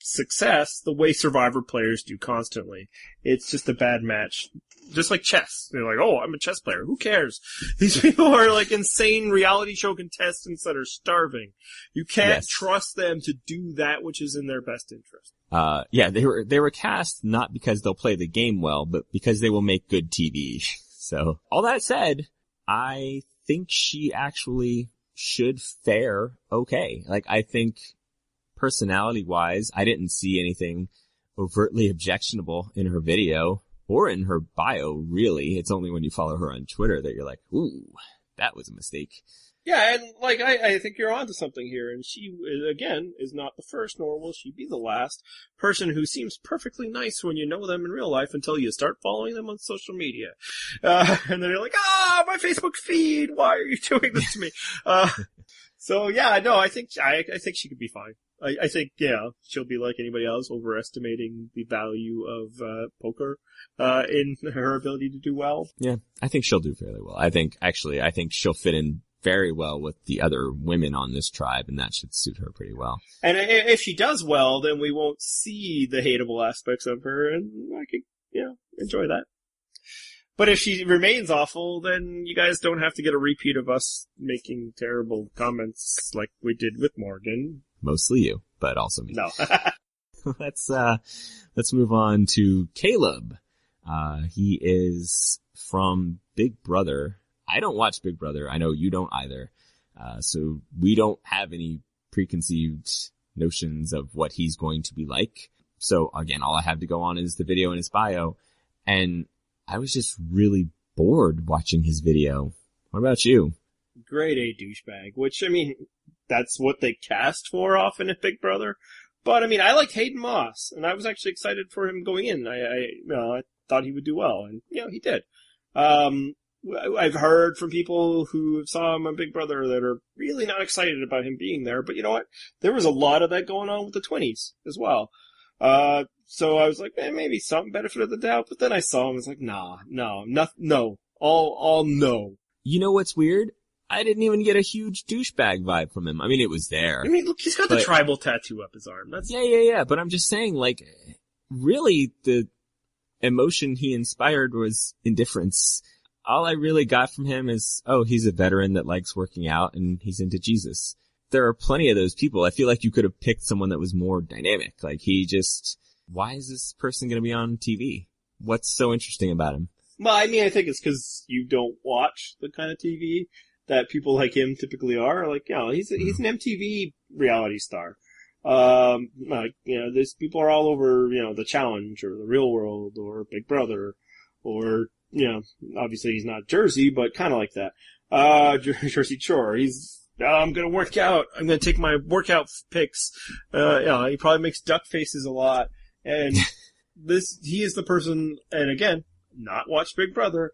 Speaker 2: success the way Survivor players do constantly. It's just a bad match. Just like chess. They're like, oh, I'm a chess player. Who cares? These people are like insane reality show contestants that are starving. You can't trust them to do that which is in their best interest.
Speaker 1: Yeah, they were cast not because they'll play the game well, but because they will make good TV. So, all that said, I think she actually should fare okay. Like, I think personality-wise, I didn't see anything overtly objectionable in her video. Or in her bio, really. It's only when you follow her on Twitter that you're like, ooh, that was a mistake.
Speaker 2: Yeah, and like, I think you're onto something here, and she, again, is not the first, nor will she be the last person who seems perfectly nice when you know them in real life until you start following them on social media. And then you're like, my Facebook feed, why are you doing this to me? So yeah, no, I think she could be fine. I think, yeah, she'll be like anybody else, overestimating the value of, poker, in her ability to do well.
Speaker 1: Yeah, I think she'll do fairly well. I think she'll fit in very well with the other women on this tribe, and that should suit her pretty well.
Speaker 2: And if she does well, then we won't see the hateable aspects of her, and I could, you know, enjoy that. But if she remains awful, then you guys don't have to get a repeat of us making terrible comments like we did with Morgan.
Speaker 1: Mostly you, but also me.
Speaker 2: No.
Speaker 1: Let's move on to Caleb. He is from Big Brother. I don't watch Big Brother. I know you don't either. So we don't have any preconceived notions of what he's going to be like. So again, all I have to go on is the video in his bio. And I was just really bored watching his video. What about you?
Speaker 2: Grade A douchebag, which, I mean, that's what they cast for often at Big Brother. But, I mean, I liked Hayden Moss, and I was actually excited for him going in. I thought he would do well, and, you know, he did. I've heard from people who saw him on Big Brother that are really not excited about him being there, but you know what? There was a lot of that going on with the 20s as well. So I was like, maybe some benefit of the doubt, but then I saw him, I was like, no, all no.
Speaker 1: You know what's weird? I didn't even get a huge douchebag vibe from him. I mean, it was there.
Speaker 2: I mean, look, he's got the tribal tattoo up his arm. That's
Speaker 1: Yeah. But I'm just saying, like, really, the emotion he inspired was indifference. All I really got from him is, oh, he's a veteran that likes working out and he's into Jesus. There are plenty of those people. I feel like you could have picked someone that was more dynamic. Like, why is this person going to be on TV? What's so interesting about him?
Speaker 2: Well, I mean, I think it's because you don't watch the kind of TV that people like him typically are. Like, you know, he's an MTV reality star. Like, you know, there's people are all over, you know, The Challenge or The Real World or Big Brother or, you know, obviously he's not Jersey, but kind of like that. Jersey Shore. I'm gonna work out. I'm gonna take my workout pics. You know, he probably makes duck faces a lot. And he is the person, and again, not watch Big Brother,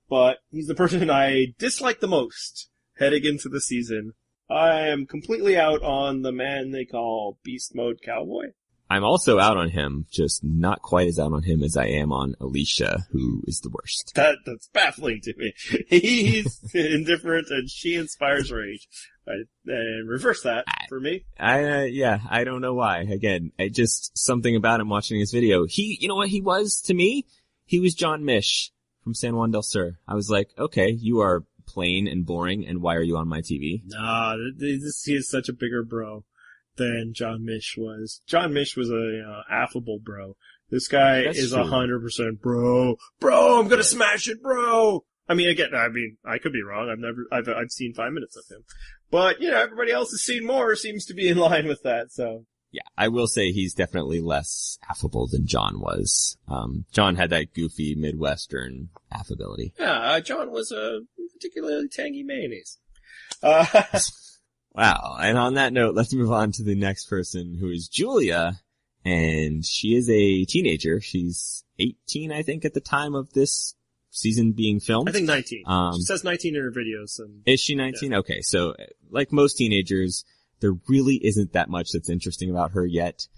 Speaker 2: but he's the person I dislike the most heading into the season. I am completely out on the man they call Beast Mode Cowboy.
Speaker 1: I'm also out on him, just not quite as out on him as I am on Alicia, who is the worst.
Speaker 2: That's baffling to me. He's indifferent and she inspires rage. And reverse that for me.
Speaker 1: I don't know why. Again, something about him watching his video. You know what he was to me? He was John Mish from San Juan del Sur. I was like, okay, you are plain and boring, and why are you on my TV?
Speaker 2: Nah, he is such a bigger bro than John Mish was. John Mish was a affable bro. This guy is 100% bro. Bro, I'm gonna smash it, bro. I mean, again, I could be wrong. I've seen 5 minutes of him, but you know, everybody else has seen more. Seems to be in line with that. So
Speaker 1: yeah, I will say he's definitely less affable than John was. John had that goofy Midwestern affability.
Speaker 2: Yeah, John was a particularly tangy mayonnaise.
Speaker 1: Wow. And on that note, let's move on to the next person, who is Julia. And she is a teenager. She's 18, I think, at the time of this season being filmed.
Speaker 2: I think 19. She says 19 in her videos.
Speaker 1: Is she 19? Yeah. Okay. So, like most teenagers, there really isn't that much that's interesting about her yet.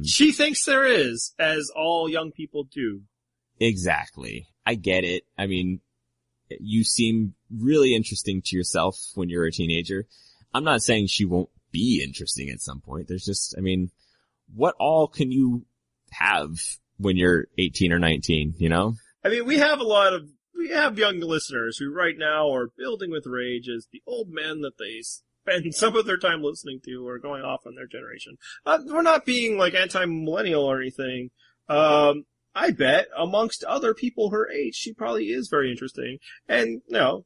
Speaker 2: She thinks there is, as all young people do.
Speaker 1: Exactly. I get it. I mean, you seem really interesting to yourself when you're a teenager. I'm not saying she won't be interesting at some point. There's just, I mean, what all can you have when you're 18 or 19, you know?
Speaker 2: I mean, we have young listeners who right now are building with rage as the old men that they spend some of their time listening to or going off on their generation. We're not being like anti-millennial or anything. I bet amongst other people her age, she probably is very interesting. And, you know,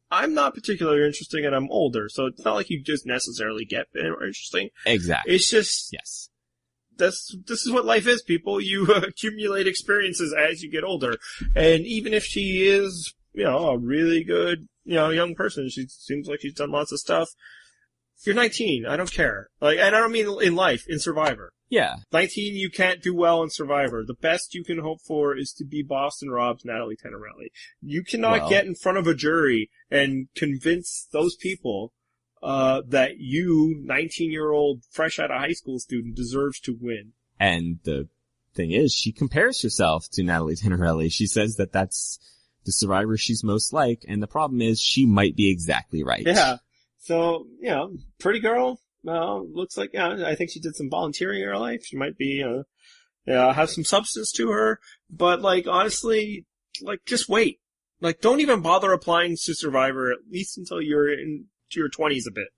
Speaker 2: I'm not particularly interesting and I'm older, so it's not like you just necessarily get more interesting.
Speaker 1: Exactly.
Speaker 2: It's just,
Speaker 1: yes.
Speaker 2: This is what life is, people. You accumulate experiences as you get older. And even if she is, you know, a really good, you know, young person, she seems like she's done lots of stuff. You're 19. I don't care. Like, and I don't mean in life, in Survivor.
Speaker 1: Yeah.
Speaker 2: 19, you can't do well in Survivor. The best you can hope for is to be Boston Rob's Natalie Tenorelli. You cannot get in front of a jury and convince those people that you, 19-year-old, fresh out of high school student, deserves to win.
Speaker 1: And the thing is, she compares herself to Natalie Tenorelli. She says that that's the Survivor she's most like, and the problem is she might be exactly right.
Speaker 2: Yeah. So, you know, pretty girl. Looks like, I think she did some volunteering in her life. She might be, have some substance to her. But, like, honestly, like, just wait. Like, don't even bother applying to Survivor, at least until you're into your 20s a bit.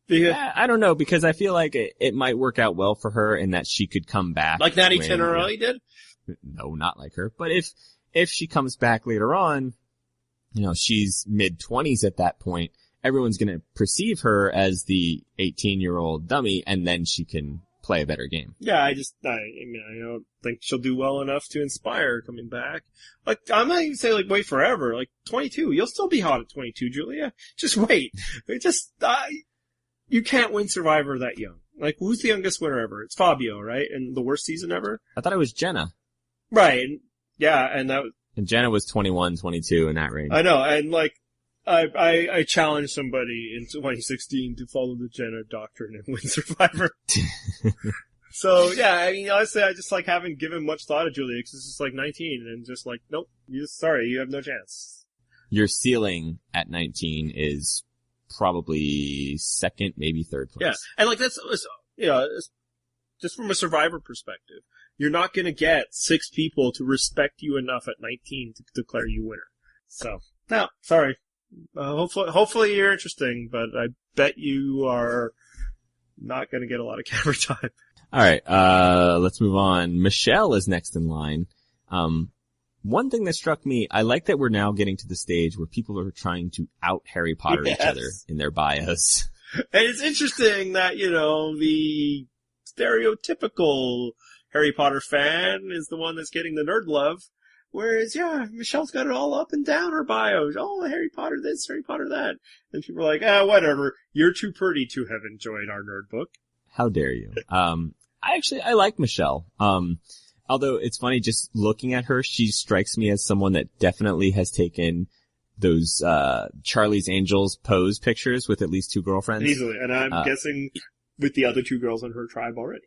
Speaker 2: Because,
Speaker 1: I don't know, because I feel like it might work out well for her in that she could come back.
Speaker 2: Like Natty Tenorelli did?
Speaker 1: No, not like her. But if she comes back later on, you know, she's mid-20s at that point, everyone's going to perceive her as the 18-year-old dummy, and then she can play a better game.
Speaker 2: Yeah, I don't think she'll do well enough to inspire coming back. Like, I'm not even saying, like, wait forever. Like, 22. You'll still be hot at 22, Julia. Just wait. You can't win Survivor that young. Like, who's the youngest winner ever? It's Fabio, right? And the worst season ever?
Speaker 1: I thought it was Jenna.
Speaker 2: Right. Yeah, and that was...
Speaker 1: And Jenna was 21, 22 in that range.
Speaker 2: I know, and, like, I challenged somebody in 2016 to follow the Jenna doctrine and win Survivor. So, yeah, I mean, honestly, I just, like, haven't given much thought to Julia, because it's just, like, 19, and just, like, nope, sorry, you have no chance.
Speaker 1: your ceiling at 19 is probably second, maybe third place.
Speaker 2: Yeah, and like that's it's just from a survivor perspective. You're not going to get 6 people to respect you enough at 19 to declare you winner. So, no, sorry. Hopefully you're interesting, but I bet you are not going to get a lot of camera time.
Speaker 1: All right, let's move on. Michelle is next in line. One thing that struck me, I like that we're now getting to the stage where people are trying to out Harry Potter each other in their bios.
Speaker 2: And it's interesting that, the stereotypical Harry Potter fan is the one that's getting the nerd love. Whereas, Michelle's got it all up and down her bios. Oh, Harry Potter this, Harry Potter that. And people are like, whatever. You're too pretty to have enjoyed our nerd book.
Speaker 1: How dare you? I like Michelle. Although it's funny, just looking at her, she strikes me as someone that definitely has taken those, Charlie's Angels pose pictures with at least 2 girlfriends.
Speaker 2: Easily. And I'm guessing with the other 2 girls in her tribe already.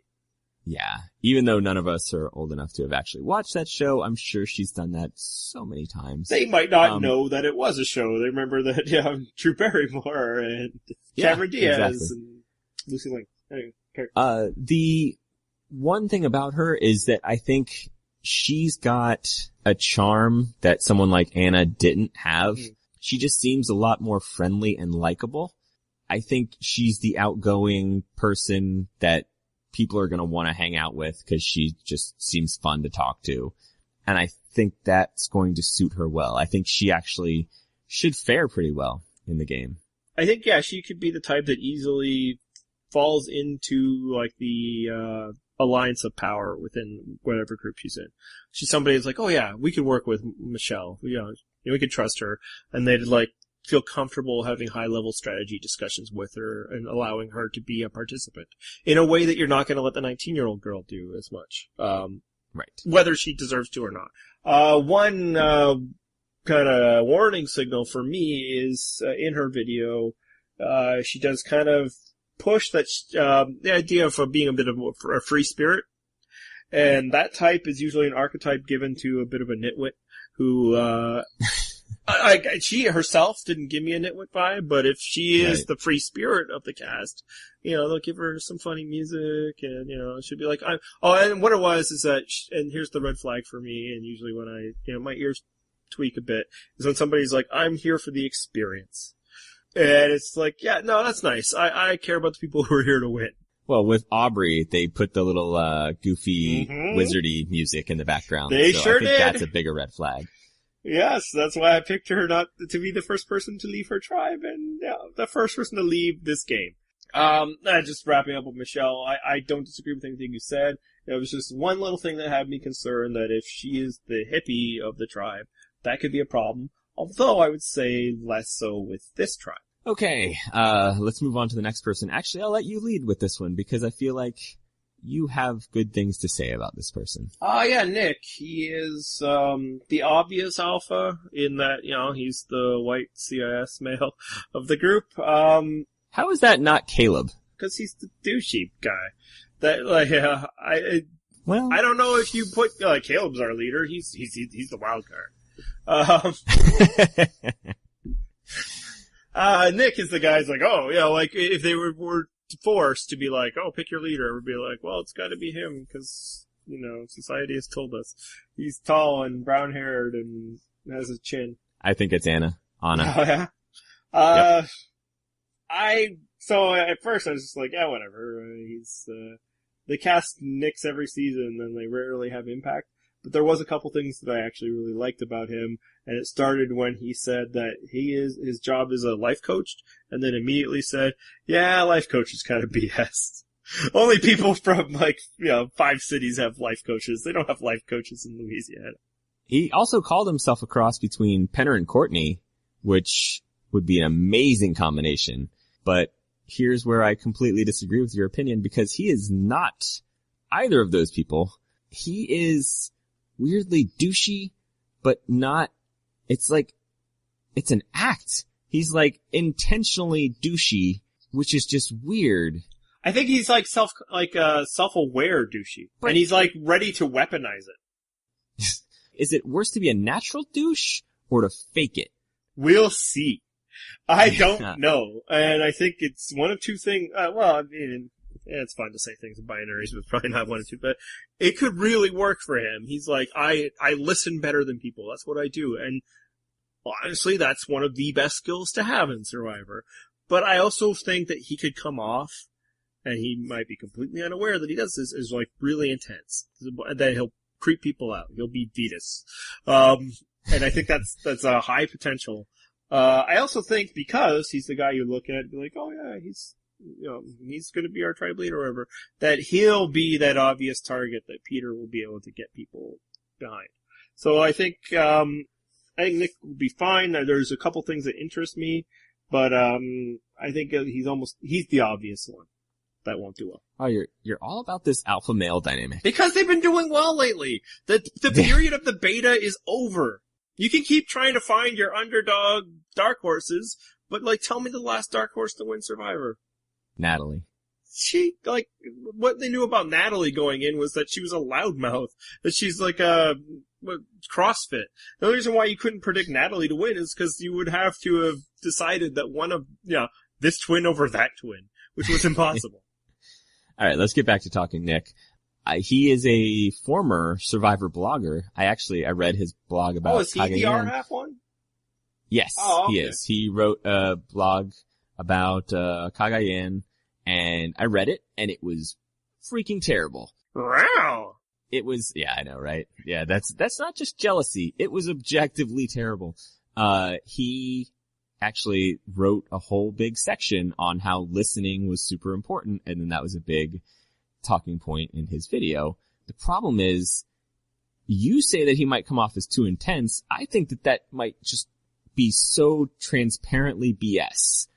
Speaker 1: Yeah. Even though none of us are old enough to have actually watched that show, I'm sure she's done that so many times.
Speaker 2: They might not know that it was a show. They remember that, Drew Barrymore and Cameron Diaz and Lucy Link. Anyway,
Speaker 1: the one thing about her is that I think she's got a charm that someone like Anna didn't have. She just seems a lot more friendly and likable. I think she's the outgoing person that people are going to want to hang out with because she just seems fun to talk to. And I think that's going to suit her well. I think she actually should fare pretty well in the game.
Speaker 2: I think, she could be the type that easily falls into, like, the alliance of power within whatever group she's in. She's somebody that's like, oh yeah, we could work with Michelle. We could trust her. And they'd, like, feel comfortable having high-level strategy discussions with her and allowing her to be a participant in a way that you're not going to let the 19-year-old girl do as much.
Speaker 1: Right.
Speaker 2: Whether she deserves to or not. One kind of warning signal for me is in her video, she does kind of push that the idea of her being a bit of a free spirit. And that type is usually an archetype given to a bit of a nitwit who she herself didn't give me a nitwit vibe, but if she is the free spirit of the cast, they'll give her some funny music and, she'll be like, and what it was is that, and here's the red flag for me, and usually when I, my ears tweak a bit, is when somebody's like, I'm here for the experience. And it's like, no, that's nice. I care about the people who are here to win.
Speaker 1: Well, with Aubrey, they put the little, goofy, wizardy music in the background.
Speaker 2: They
Speaker 1: so
Speaker 2: sure
Speaker 1: I think
Speaker 2: did.
Speaker 1: That's a bigger red flag.
Speaker 2: Yes, that's why I picked her not to be the first person to leave her tribe and the first person to leave this game. Just wrapping up with Michelle, I don't disagree with anything you said. It was just one little thing that had me concerned that if she is the hippie of the tribe, that could be a problem. Although I would say less so with this tribe.
Speaker 1: Okay, let's move on to the next person. Actually, I'll let you lead with this one because I feel like you have good things to say about this person.
Speaker 2: Nick. He is, the obvious alpha in that, he's the white CIS male of the group.
Speaker 1: How is that not Caleb?
Speaker 2: Cause he's the douchey guy. That, like, I don't know if you put, Caleb's our leader. He's the wild card. Nick is the guy's like, if they were forced to be like, pick your leader, would be like, well, it's gotta be him, because, society has told us. He's tall and brown-haired and has a chin.
Speaker 1: I think it's Anna.
Speaker 2: Oh, yeah?
Speaker 1: Yep.
Speaker 2: So at first I was just like, whatever. They cast Nicks every season and they rarely have impact. But there was a couple things that I actually really liked about him, and it started when he said that his job is a life coach, and then immediately said, life coach is kind of BS. Only people from 5 cities have life coaches. They don't have life coaches in Louisiana.
Speaker 1: He also called himself a cross between Penner and Courtney, which would be an amazing combination. But here's where I completely disagree with your opinion, because he is not either of those people. He is weirdly douchey, but not, it's an act. He's intentionally douchey, which is just weird.
Speaker 2: I think he's self-aware douchey.
Speaker 1: But,
Speaker 2: and he's ready to weaponize it.
Speaker 1: Is it worse to be a natural douche or to fake it?
Speaker 2: We'll see. I don't know. And I think it's one of two things. It's fun to say things in binaries, but probably not one or two. But it could really work for him. He's like, I listen better than people. That's what I do. And honestly, that's one of the best skills to have in Survivor. But I also think that he could come off, and he might be completely unaware that he does this, is like really intense. That he'll creep people out. He'll be Vetus. And I think that's a high potential. I also think because he's the guy you look at and be like, oh yeah, he's going to be our tribe leader or whatever, that he'll be that obvious target that Peter will be able to get people behind. So I think Nick will be fine. There's a couple things that interest me, but I think he's the obvious one that won't do well.
Speaker 1: Oh, you're all about this alpha male dynamic.
Speaker 2: Because they've been doing well lately. The period of the beta is over. You can keep trying to find your underdog dark horses, but tell me the last dark horse to win Survivor.
Speaker 1: Natalie.
Speaker 2: What they knew about Natalie going in was that she was a loudmouth, that she's like CrossFit. The only reason why you couldn't predict Natalie to win is because you would have to have decided that one of, this twin over that twin, which was impossible.
Speaker 1: All right, let's get back to talking Nick. He is a former Survivor blogger. I read his blog about
Speaker 2: is he the R-half one?
Speaker 1: Yes,
Speaker 2: okay.
Speaker 1: He is. He wrote a blog about Cagayan, and I read it, and it was freaking terrible.
Speaker 2: Wow.
Speaker 1: It was, yeah, I know, right? Yeah, that's not just jealousy. It was objectively terrible. He actually wrote a whole big section on how listening was super important, and then that was a big talking point in his video. The problem is, you say that he might come off as too intense. I think that might just be so transparently BS.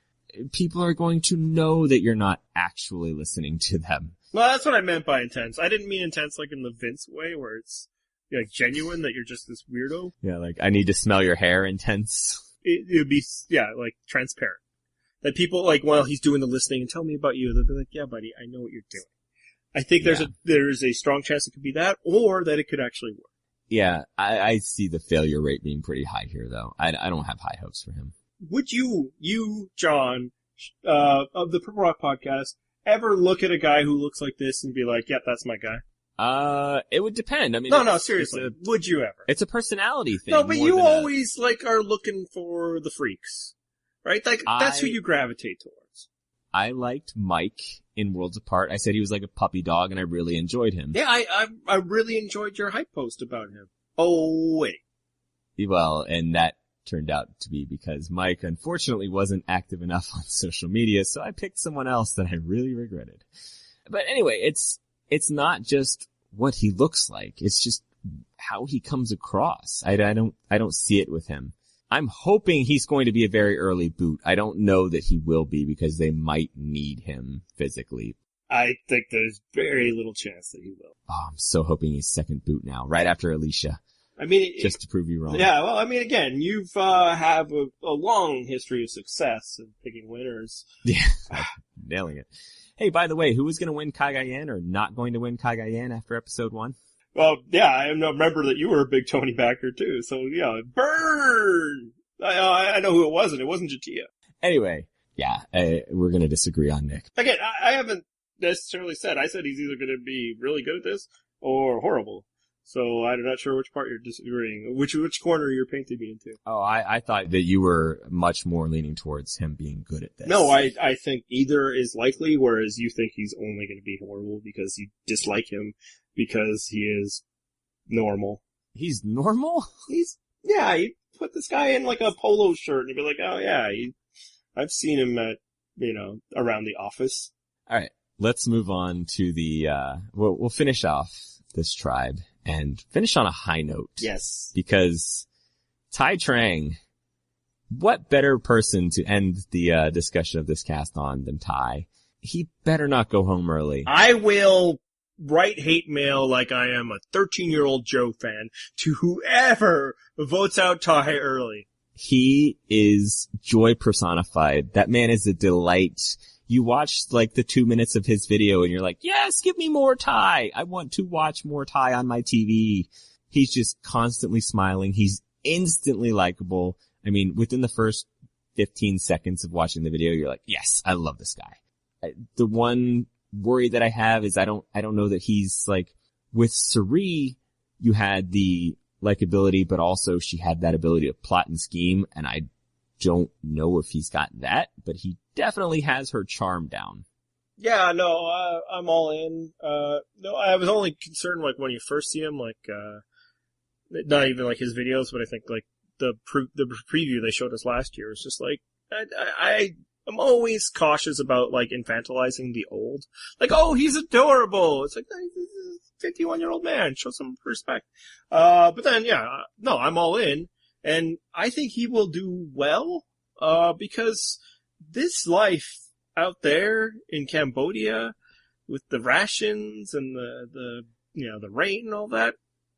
Speaker 1: People are going to know that you're not actually listening to them.
Speaker 2: Well, that's what I meant by intense. I didn't mean intense like in the Vince way, where it's genuine, that you're just this weirdo.
Speaker 1: Yeah, I need to smell your hair intense.
Speaker 2: It would be, transparent. That people, while he's doing the listening and tell me about you, they'll be like, yeah, buddy, I know what you're doing. I think there's a strong chance it could be that, or that it could actually work.
Speaker 1: Yeah, I see the failure rate being pretty high here, though. I don't have high hopes for him.
Speaker 2: Would you, John, of the Purple Rock podcast, ever look at a guy who looks like this and be like, yep, that's my guy?
Speaker 1: It would depend. I mean,
Speaker 2: no, seriously. Would you ever?
Speaker 1: It's a personality thing.
Speaker 2: No, but you always, are looking for the freaks. Right? That's who you gravitate towards.
Speaker 1: I liked Mike in Worlds Apart. I said he was like a puppy dog, and I really enjoyed him.
Speaker 2: Yeah, I really enjoyed your hype post about him. Oh, wait.
Speaker 1: Well, and that turned out to be because Mike, unfortunately, wasn't active enough on social media, so I picked someone else that I really regretted. But anyway, it's not just what he looks like. It's just how he comes across. I don't see it with him. I'm hoping he's going to be a very early boot. I don't know that he will be because they might need him physically.
Speaker 2: I think there's very little chance that he will.
Speaker 1: Oh, I'm so hoping he's second boot now, right after Alicia.
Speaker 2: I mean,
Speaker 1: just to prove you wrong.
Speaker 2: Yeah, well, I mean, again, you've have a long history of success in picking winners.
Speaker 1: Yeah, nailing it. Hey, by the way, who was going to win Cagayan or not going to win Cagayan after episode 1?
Speaker 2: Well, yeah, I remember that you were a big Tony backer too, so yeah, burn! I know who it was, and it wasn't Jatia.
Speaker 1: Anyway, yeah, we're gonna disagree on Nick.
Speaker 2: Again, I haven't necessarily said. I said he's either gonna be really good at this or horrible. So I'm not sure which part you're disagreeing, which corner you're painting me into.
Speaker 1: Oh, I thought that you were much more leaning towards him being good at this.
Speaker 2: No, I think either is likely, whereas you think he's only gonna be horrible because you dislike him. Because he is normal.
Speaker 1: He's normal?
Speaker 2: You put this guy in a polo shirt and you'd be like, oh yeah, I've seen him at, around the office.
Speaker 1: Alright, let's move on to the, we'll finish off this tribe and finish on a high note.
Speaker 2: Yes.
Speaker 1: Because Tai Trang, what better person to end the, discussion of this cast on than Tai? He better not go home early.
Speaker 2: I will write hate mail like I am a 13-year-old Joe fan to whoever votes out Tai early.
Speaker 1: He is joy personified. That man is a delight. You watch the 2 minutes of his video and you're like, yes, give me more Tai. I want to watch more Tai on my TV. He's just constantly smiling. He's instantly likable. I mean, within the first 15 seconds of watching the video, you're like, yes, I love this guy. The one worry that I have is I don't know that he's like, with Suri, you had the likability, but also she had that ability to plot and scheme, and I don't know if he's got that, but he definitely has her charm down.
Speaker 2: Yeah, no, I'm all in. No, I was only concerned, like, when you first see him, like, not even, like, his videos, but I think, like, the preview they showed us last year was just, like, I'm always cautious about, like, infantilizing the old. Like, oh, he's adorable! It's like, he's a 51-year-old man, show some respect. But then, yeah, no, I'm all in, and I think he will do well, because this life out there in Cambodia with the rations and the rain and all that,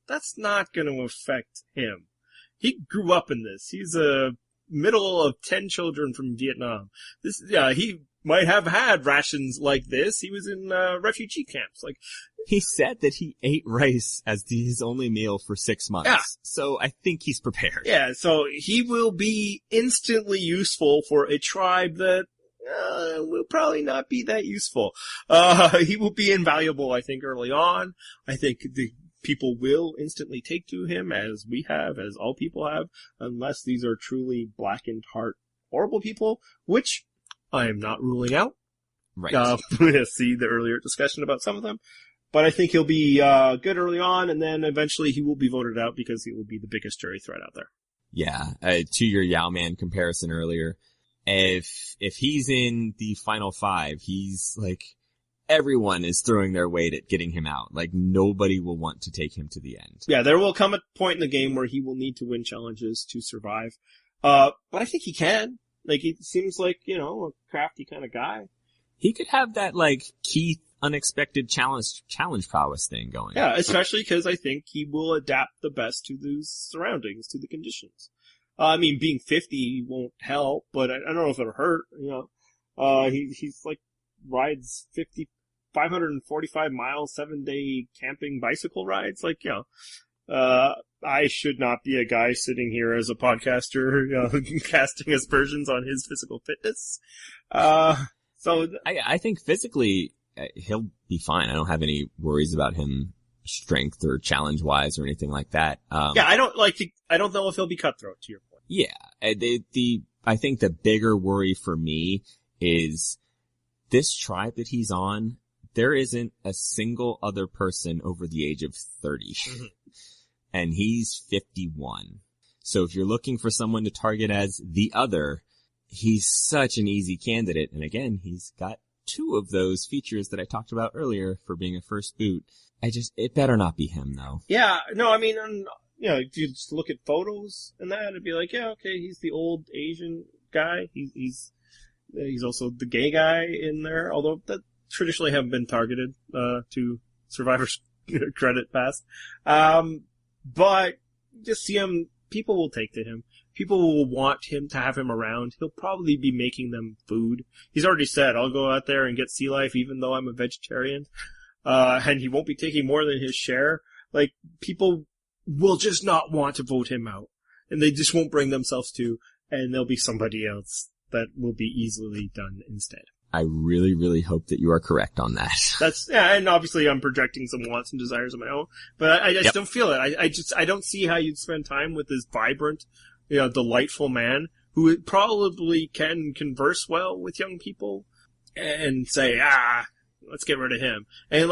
Speaker 2: that's not going to affect him. He grew up in this. He's a middle of 10 children from Vietnam. He might have had rations like this. He was in refugee camps. Like,
Speaker 1: he said that he ate rice as his only meal for 6 months.
Speaker 2: Yeah.
Speaker 1: So I think he's prepared.
Speaker 2: Yeah, so he will be instantly useful for a tribe that will probably not be that useful. He will be invaluable, I think, early on. I think the people will instantly take to him, as we have, as all people have, unless these are truly blackened heart, horrible people, which I am not ruling out.
Speaker 1: Right.
Speaker 2: We'll see the earlier discussion about some of them. But I think he'll be good early on, and then eventually he will be voted out because he will be the biggest jury threat out there.
Speaker 1: Yeah, to your Yao Man comparison earlier, if he's in the final 5, he's like, everyone is throwing their weight at getting him out. Like, nobody will want to take him to the end.
Speaker 2: Yeah, there will come a point in the game where he will need to win challenges to survive. But I think he can. Like, he seems like, a crafty kind of guy.
Speaker 1: He could have that, like, Keith unexpected challenge prowess thing going.
Speaker 2: Yeah, especially because I think he will adapt the best to those surroundings, to the conditions. I mean, being 50 won't help, but I don't know if it'll hurt, he's like, rides 545 miles, 7-day camping bicycle rides. Like, I should not be a guy sitting here as a podcaster, casting aspersions on his physical fitness. So
Speaker 1: I think physically he'll be fine. I don't have any worries about him strength or challenge wise or anything like that.
Speaker 2: I don't know if he'll be cutthroat, to your point.
Speaker 1: Yeah. I think the bigger worry for me is this tribe that he's on, there isn't a single other person over the age of 30. Mm-hmm. And he's 51. So if you're looking for someone to target as the other, he's such an easy candidate. And again, he's got 2 of those features that I talked about earlier for being a first boot. It better not be him though.
Speaker 2: Yeah, no, I mean, if you just look at photos and that, it'd be like, yeah, okay, he's the old Asian guy. He's also the gay guy in there, although that traditionally haven't been targeted, to Survivor's credit past. But just see him, people will take to him. People will want him to have him around. He'll probably be making them food. He's already said, I'll go out there and get sea life even though I'm a vegetarian. And he won't be taking more than his share. Like, people will just not want to vote him out. And they just won't bring themselves to, and there'll be somebody else that will be easily done instead.
Speaker 1: I really, really hope that you are correct on that.
Speaker 2: And obviously I'm projecting some wants and desires of my own, but I just don't feel it. I don't see how you'd spend time with this vibrant, delightful man who probably can converse well with young people and say, let's get rid of him. And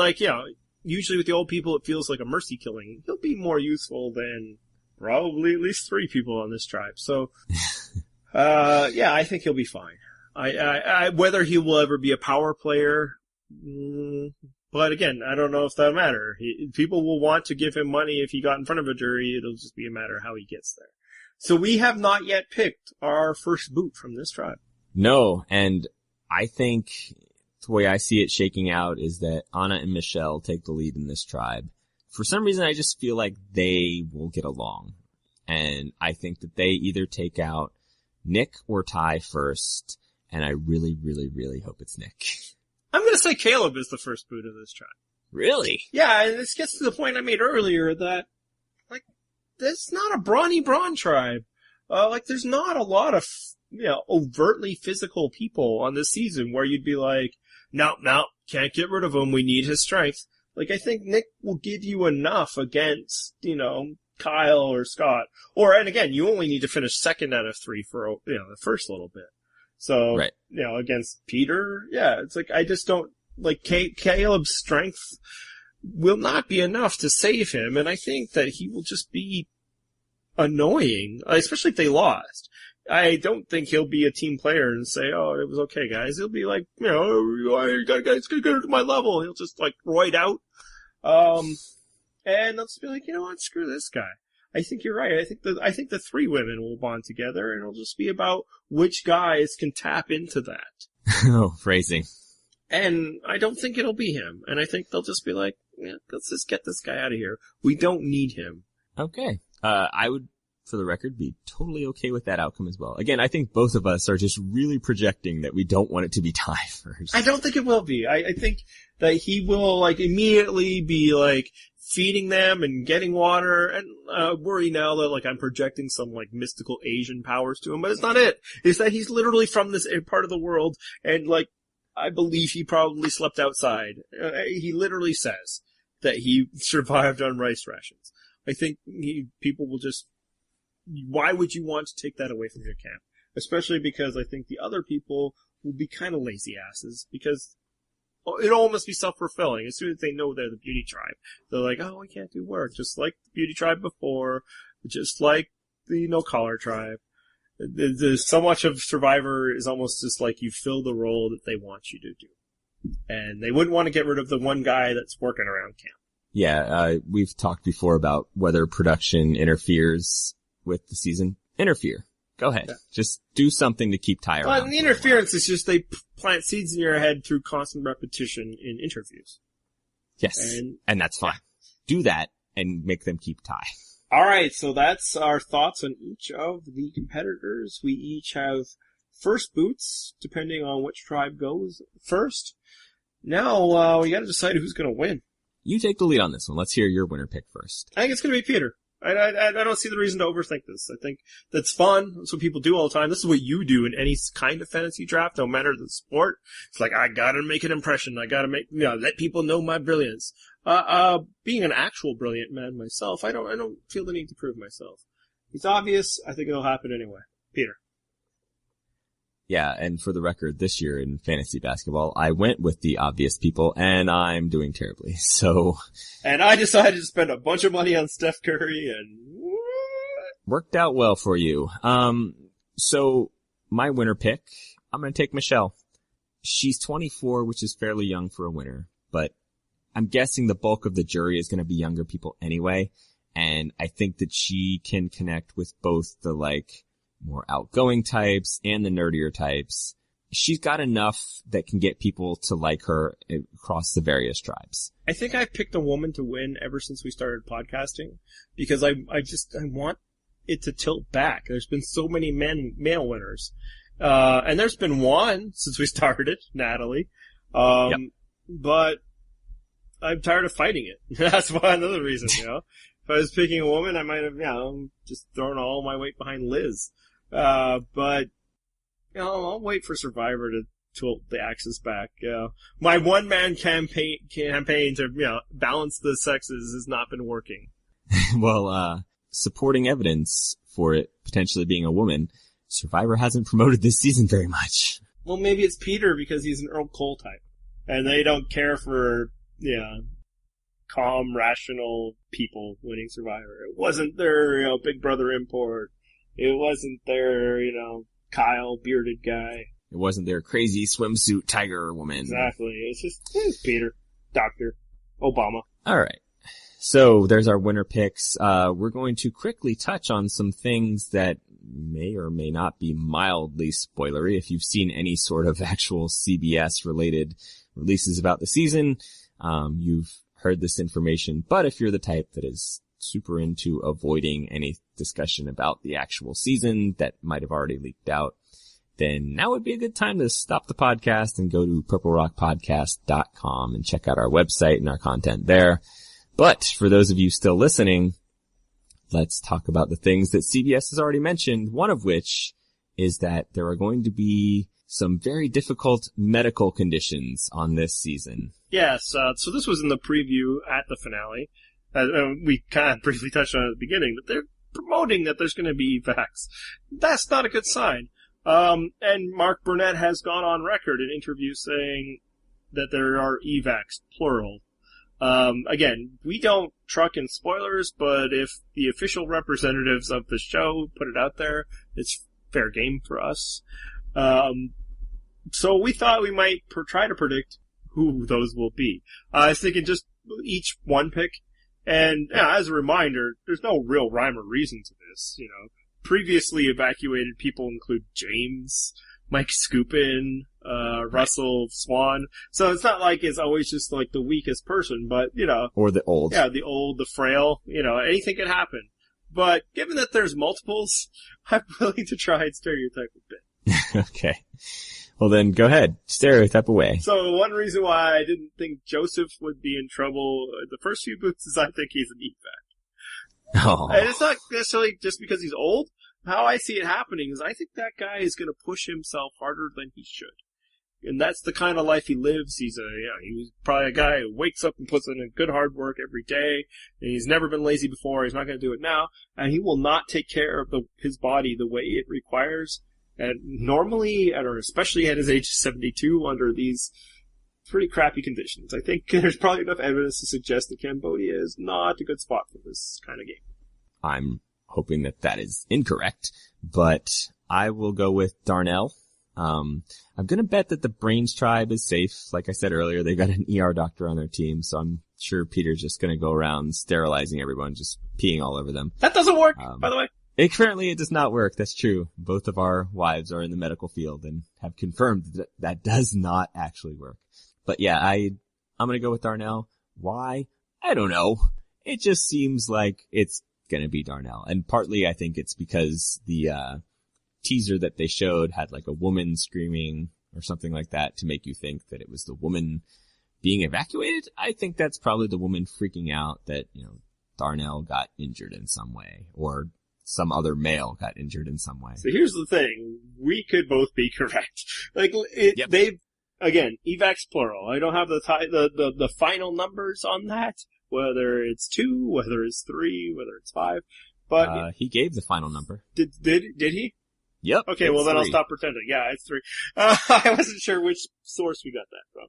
Speaker 2: usually with the old people, it feels like a mercy killing. He'll be more useful than probably at least 3 people on this tribe. So, I think he'll be fine. I whether he will ever be a power player, but again, I don't know if that'll matter. People will want to give him money if he got in front of a jury. It'll just be a matter of how he gets there. So we have not yet picked our first boot from this tribe.
Speaker 1: No, and I think the way I see it shaking out is that Anna and Michelle take the lead in this tribe. For some reason, I just feel like they will get along. And I think that they either take out Nick or Ty first. And I really, really, really hope it's Nick.
Speaker 2: I'm going to say Caleb is the first boot of this tribe.
Speaker 1: Really?
Speaker 2: Yeah, and this gets to the point I made earlier that, this is not a brawny brawn tribe. Like there's not a lot of, overtly physical people on this season where you'd be like, no, can't get rid of him. We need his strength. Like, I think Nick will give you enough against, Kyle or Scott. And again, you only need to finish second out of 3 for, the first little bit. So,
Speaker 1: right.
Speaker 2: Against Peter, it's like, I just don't, like, Caleb's strength will not be enough to save him, and I think that he will just be annoying, especially if they lost. I don't think he'll be a team player and say, oh, it was okay, guys. He'll be like, you guys get to my level. He'll just, like, roid out. And they'll just be like, you know what, screw this guy. I think you're right. I think the 3 women will bond together, and it'll just be about which guys can tap into that.
Speaker 1: Oh, phrasing.
Speaker 2: And I don't think it'll be him. And I think they'll just be like, let's just get this guy out of here. We don't need him.
Speaker 1: Okay. I would, for the record, be totally okay with that outcome as well. Again, I think both of us are just really projecting that we don't want it to be Ty first.
Speaker 2: I don't think it will be. I think that he will, like, immediately be, like, feeding them and getting water, and worry now that, like, I'm projecting some, like, mystical Asian powers to him, but it's not it. It's that he's literally from this part of the world, and, like, I believe he probably slept outside. He literally says that he survived on rice rations. I think people will just, why would you want to take that away from your camp? Especially because I think the other people will be kind of lazy asses, because it'll almost be self-fulfilling. As soon as they know they're the beauty tribe, they're like, oh, we can't do work, just like the beauty tribe before, just like the no-collar tribe. There's so much of Survivor is almost just like you fill the role that they want you to do. And they wouldn't want to get rid of the one guy that's working around camp.
Speaker 1: Yeah, we've talked before about whether production interferes with the season. Interfere. Go ahead. Yeah. Just do something to keep Ty around.
Speaker 2: Well, the interference is just they plant seeds in your head through constant repetition in interviews.
Speaker 1: Yes. And that's fine. Do that and make them keep Ty.
Speaker 2: All right, so that's our thoughts on each of the competitors. We each have first boots, depending on which tribe goes first. Now, we gotta decide who's gonna win.
Speaker 1: You take the lead on this one. Let's hear your winner pick first.
Speaker 2: I think it's gonna be Peter. I don't see the reason to overthink this. I think that's fun. That's what people do all the time. This is what you do in any kind of fantasy draft, no matter the sport. It's like, I gotta make an impression. I gotta let people know my brilliance. Being an actual brilliant man myself, I don't feel the need to prove myself. It's obvious. I think it'll happen anyway. Peter.
Speaker 1: Yeah, and for the record, this year in fantasy basketball, I went with the obvious people, and I'm doing terribly, so...
Speaker 2: And I decided to spend a bunch of money on Steph Curry, and...
Speaker 1: Worked out well for you. So, my winner pick, I'm gonna take Michelle. She's 24, which is fairly young for a winner, but I'm guessing the bulk of the jury is gonna be younger people anyway, and I think that she can connect with both the, more outgoing types and the nerdier types. She's got enough that can get people to like her across the various tribes.
Speaker 2: I think I've picked a woman to win ever since we started podcasting, because I want it to tilt back. There's been so many male winners. And there's been one since we started, Natalie.
Speaker 1: Yep.
Speaker 2: But I'm tired of fighting it. That's why another reason, If I was picking a woman, I might have, just thrown all my weight behind Liz. But, I'll wait for Survivor to tilt the axis back. My one-man campaign to, balance the sexes has not been working.
Speaker 1: Well, supporting evidence for it potentially being a woman, Survivor hasn't promoted this season very much.
Speaker 2: Well, maybe it's Peter because he's an Earl Cole type. And they don't care for, calm, rational people winning Survivor. It wasn't their, Big Brother import. It wasn't their, Kyle, bearded guy.
Speaker 1: It wasn't their crazy swimsuit tiger woman.
Speaker 2: Exactly. It's Peter. Dr. Obama.
Speaker 1: Alright. So, there's our winner picks. We're going to quickly touch on some things that may or may not be mildly spoilery. If you've seen any sort of actual CBS-related releases about the season, you've heard this information. But if you're the type that is super into avoiding any discussion about the actual season that might have already leaked out, then now would be a good time to stop the podcast and go to purplerockpodcast.com and check out our website and our content there. But for those of you still listening, let's talk about the things that CBS has already mentioned, one of which is that there are going to be some very difficult medical conditions on this season.
Speaker 2: Yes, so this was in the preview at the finale. We kind of briefly touched on it at the beginning, that they're promoting that there's going to be evacs. That's not a good sign. And Mark Burnett has gone on record in interviews saying that there are evacs, plural. Again, we don't truck in spoilers, but if the official representatives of the show put it out there, it's fair game for us. So we thought we might try to predict who those will be. I was thinking just each one pick. And as a reminder, there's no real rhyme or reason to this. You know, previously evacuated people include James, Mike Scoopin, Russell Swan. So it's not like it's always just like the weakest person, but, you know.
Speaker 1: Or the old.
Speaker 2: Yeah, the old, the frail, you know, anything can happen. But given that there's multiples, I'm willing to try and stereotype a bit.
Speaker 1: Okay. Well then, go ahead. Stereotype away.
Speaker 2: So one reason why I didn't think Joseph would be in trouble the first few booths is I think he's an evac.
Speaker 1: Oh.
Speaker 2: And it's not necessarily just because he's old. How I see it happening is I think that guy is going to push himself harder than he should. And that's the kind of life he lives. He's he's probably a guy who wakes up and puts in a good hard work every day. And he's never been lazy before. He's not going to do it now. And he will not take care of his body the way it requires. And normally, or especially at his age 72, under these pretty crappy conditions, I think there's probably enough evidence to suggest that Cambodia is not a good spot for this kind of game.
Speaker 1: I'm hoping that is incorrect, but I will go with Darnell. I'm gonna bet that the Brains tribe is safe. Like I said earlier, they've got an ER doctor on their team, so I'm sure Peter's just gonna go around sterilizing everyone, just peeing all over them.
Speaker 2: That doesn't work, by the way.
Speaker 1: Currently, it does not work. That's true. Both of our wives are in the medical field and have confirmed that does not actually work. But yeah, I'm gonna go with Darnell. Why? I don't know. It just seems like it's gonna be Darnell. And partly I think it's because the teaser that they showed had like a woman screaming or something like that to make you think that it was the woman being evacuated. I think that's probably the woman freaking out that, you know, Darnell got injured in some way, or some other male got injured in some way.
Speaker 2: So here's the thing. We could both be correct. Like,
Speaker 1: Yep.
Speaker 2: they've, again, evacs plural. I don't have the final numbers on that. Whether it's 2, whether it's 3, whether it's 5. But,
Speaker 1: he gave the final number.
Speaker 2: did he?
Speaker 1: Yep.
Speaker 2: Okay, well then
Speaker 1: 3.
Speaker 2: I'll stop pretending. Yeah, it's 3. I wasn't sure which source we got that from.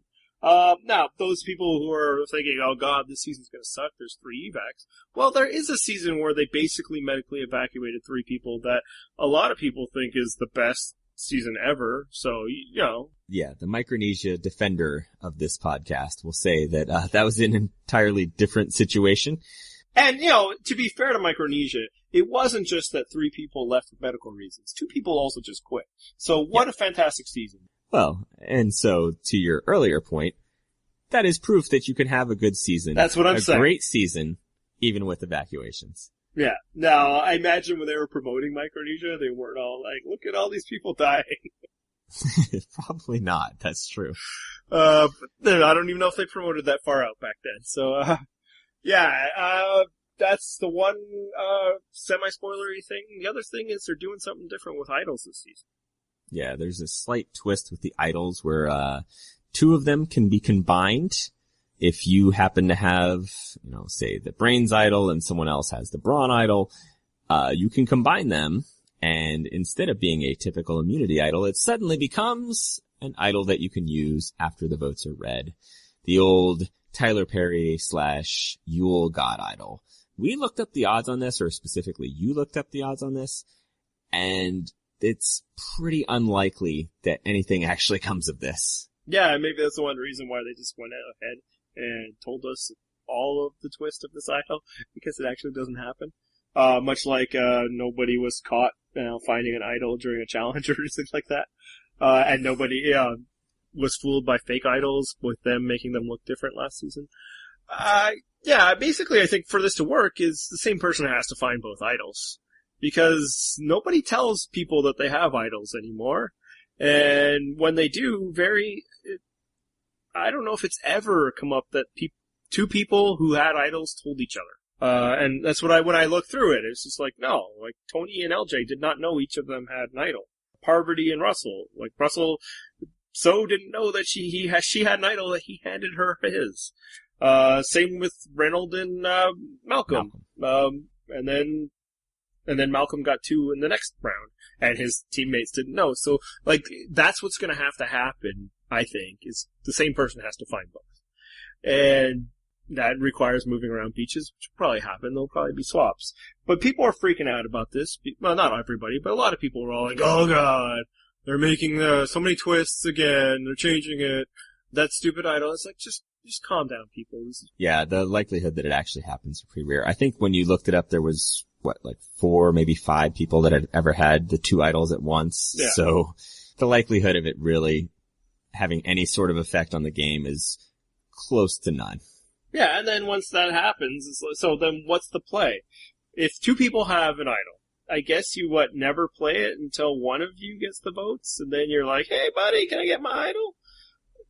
Speaker 2: Now, those people who are thinking, oh god, this season's gonna suck, there's 3 evacs. Well, there is a season where they basically medically evacuated 3 people that a lot of people think is the best season ever, so, you know.
Speaker 1: Yeah, the Micronesia defender of this podcast will say that, that was an entirely different situation.
Speaker 2: And, you know, to be fair to Micronesia, it wasn't just that 3 people left for medical reasons. 2 people also just quit. So what a fantastic season.
Speaker 1: Well, and so to your earlier point, that is proof that you can have a good season.
Speaker 2: That's what I'm saying.
Speaker 1: A great season, even with evacuations.
Speaker 2: Yeah. Now, I imagine when they were promoting Micronesia, they weren't all like, look at all these people dying.
Speaker 1: Probably not. That's true.
Speaker 2: I don't even know if they promoted that far out back then. So, that's the one, semi-spoilery thing. The other thing is they're doing something different with idols this season.
Speaker 1: Yeah, there's a slight twist with the idols where, 2 of them can be combined. If you happen to have, you know, say the Brains idol and someone else has the Brawn idol, you can combine them, and instead of being a typical immunity idol, it suddenly becomes an idol that you can use after the votes are read. The old Tyler Perry / Yule God idol. We looked up the odds on this, or specifically you looked up the odds on this, and it's pretty unlikely that anything actually comes of this.
Speaker 2: Yeah, maybe that's the one reason why they just went ahead and told us all of the twist of this idol, because it actually doesn't happen. Much like, nobody was caught, finding an idol during a challenge or something like that. And nobody, was fooled by fake idols with them making them look different last season. Basically I think for this to work is the same person has to find both idols. Because nobody tells people that they have idols anymore. And when they do, I don't know if it's ever come up that 2 people who had idols told each other. And that's when I look through it, it's just like, no, like Tony and LJ did not know each of them had an idol. Parvati and Russell, like Russell, so didn't know that she had an idol that he handed her his. Same with Reynolds and, Malcolm. And then Malcolm got 2 in the next round, and his teammates didn't know. So, like, that's what's gonna have to happen, I think, is the same person has to find both. And that requires moving around beaches, which will probably happen. There'll probably be swaps. But people are freaking out about this. Well, not everybody, but a lot of people are all like, oh god, they're making so many twists again, they're changing it, that stupid idol. It's like, just calm down, people.
Speaker 1: Yeah, the likelihood that it actually happens is pretty rare. I think when you looked it up, there was, 4, maybe 5 people that had ever had the 2 idols at once.
Speaker 2: Yeah.
Speaker 1: So the likelihood of it really having any sort of effect on the game is close to none.
Speaker 2: Yeah, and then once that happens, so then what's the play? If 2 people have an idol, I guess you, never play it until one of you gets the votes, and then you're like, hey buddy, can I get my idol?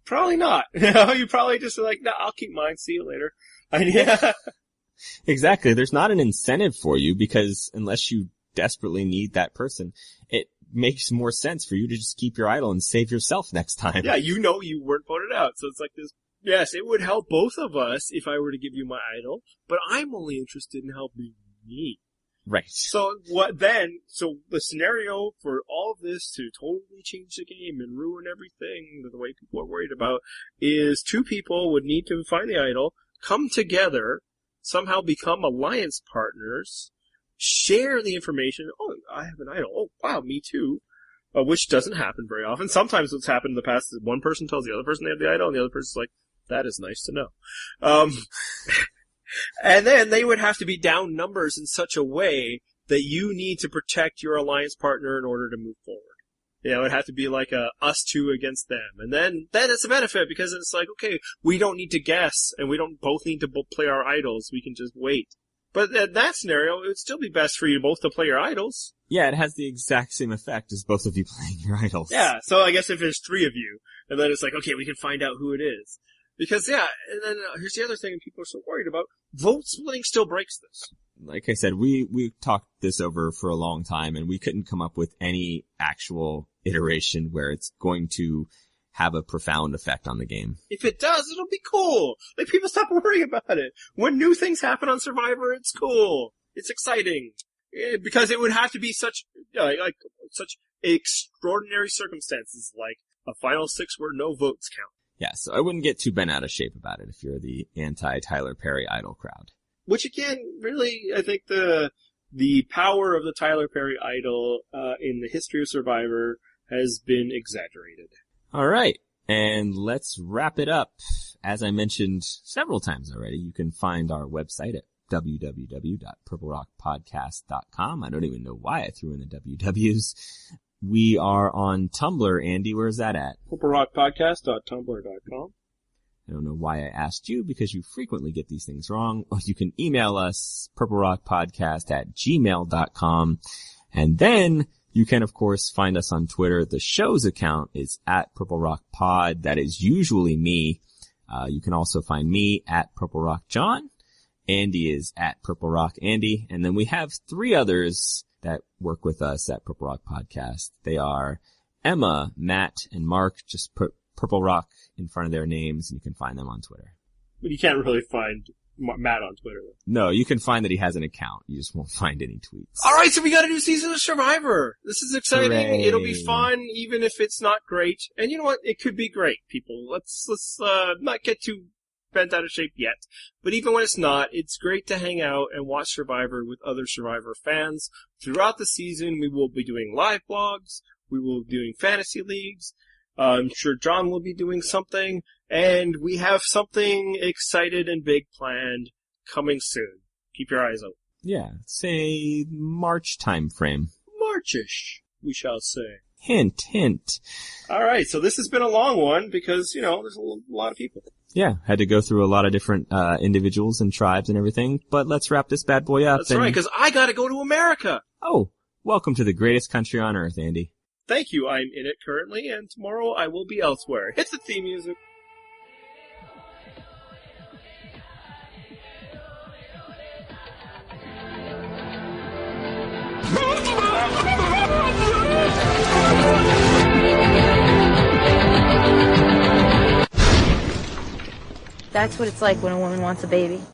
Speaker 2: Probably not. You probably just are like, no, I'll keep mine, see you later. Yeah.
Speaker 1: Exactly. There's not an incentive for you because unless you desperately need that person, it makes more sense for you to just keep your idol and save yourself next time.
Speaker 2: Yeah, you weren't voted out, so it's like this. Yes, it would help both of us if I were to give you my idol, but I'm only interested in helping me.
Speaker 1: Right.
Speaker 2: So the scenario for all of this to totally change the game and ruin everything the way people are worried about is 2 people would need to find the idol, come together, somehow become alliance partners, share the information. Oh, I have an idol. Oh, wow, me too. Which doesn't happen very often. Sometimes what's happened in the past is one person tells the other person they have the idol, and the other person's like, that is nice to know. And then they would have to be down numbers in such a way that you need to protect your alliance partner in order to move forward. It would have to be like us 2 against them. And then it's a benefit because it's like, okay, we don't need to guess and we don't both need to play our idols. We can just wait. But in that scenario, it would still be best for you both to play your idols.
Speaker 1: Yeah, it has the exact same effect as both of you playing your idols.
Speaker 2: Yeah, so I guess if there's 3 of you, and then it's like, okay, we can find out who it is. Because, yeah, and then here's the other thing people are so worried about. Vote splitting still breaks this.
Speaker 1: Like I said, we talked this over for a long time, and we couldn't come up with any actual iteration where it's going to have a profound effect on the game.
Speaker 2: If it does, it'll be cool. Like, people stop worrying about it. When new things happen on Survivor, it's cool. It's exciting. Because it would have to be such extraordinary circumstances, like a final 6 where no votes count.
Speaker 1: Yeah, so I wouldn't get too bent out of shape about it if you're the anti-Tyler Perry idol crowd.
Speaker 2: Which again, really, I think the power of the Tyler Perry idol in the history of Survivor has been exaggerated.
Speaker 1: All right, and let's wrap it up. As I mentioned several times already, you can find our website at www.purplerockpodcast.com. I don't even know why I threw in the WWs. We are on Tumblr, Andy. Where's that at?
Speaker 2: purplerockpodcast.tumblr.com.
Speaker 1: I don't know why I asked you, because you frequently get these things wrong. You can email us, purplerockpodcast@gmail.com. And then you can, of course, find us on Twitter. The show's account is at purplerockpod. That is usually me. You can also find me at purplerockjohn. Andy is at purplerockandy. And then we have 3 others that work with us at Purple Rock Podcast. They are Emma, Matt, and Mark. Just put Purple Rock in front of their names and you can find them on Twitter.
Speaker 2: But you can't really find Matt on Twitter.
Speaker 1: No, you can find that he has an account. You just won't find any tweets.
Speaker 2: Alright, so we got a new season of Survivor. This is exciting.
Speaker 1: Hooray.
Speaker 2: It'll be fun, even if it's not great. And you know what? It could be great, people. Let's not get too bent out of shape yet. But even when it's not, it's great to hang out and watch Survivor with other Survivor fans. Throughout the season, we will be doing live blogs. We will be doing fantasy leagues. I'm sure John will be doing something. And we have something excited and big planned coming soon. Keep your eyes open.
Speaker 1: Yeah, say March time frame.
Speaker 2: Marchish, we shall say.
Speaker 1: Hint, hint.
Speaker 2: Alright, so this has been a long one because, there's a lot of people.
Speaker 1: Yeah, had to go through a lot of different individuals and tribes and everything, but let's wrap this bad boy up.
Speaker 2: That's right, because I gotta go to America!
Speaker 1: Oh, welcome to the greatest country on earth, Andy.
Speaker 2: Thank you, I'm in it currently, and tomorrow I will be elsewhere. Hit the theme music.
Speaker 3: That's what it's like when a woman wants a baby.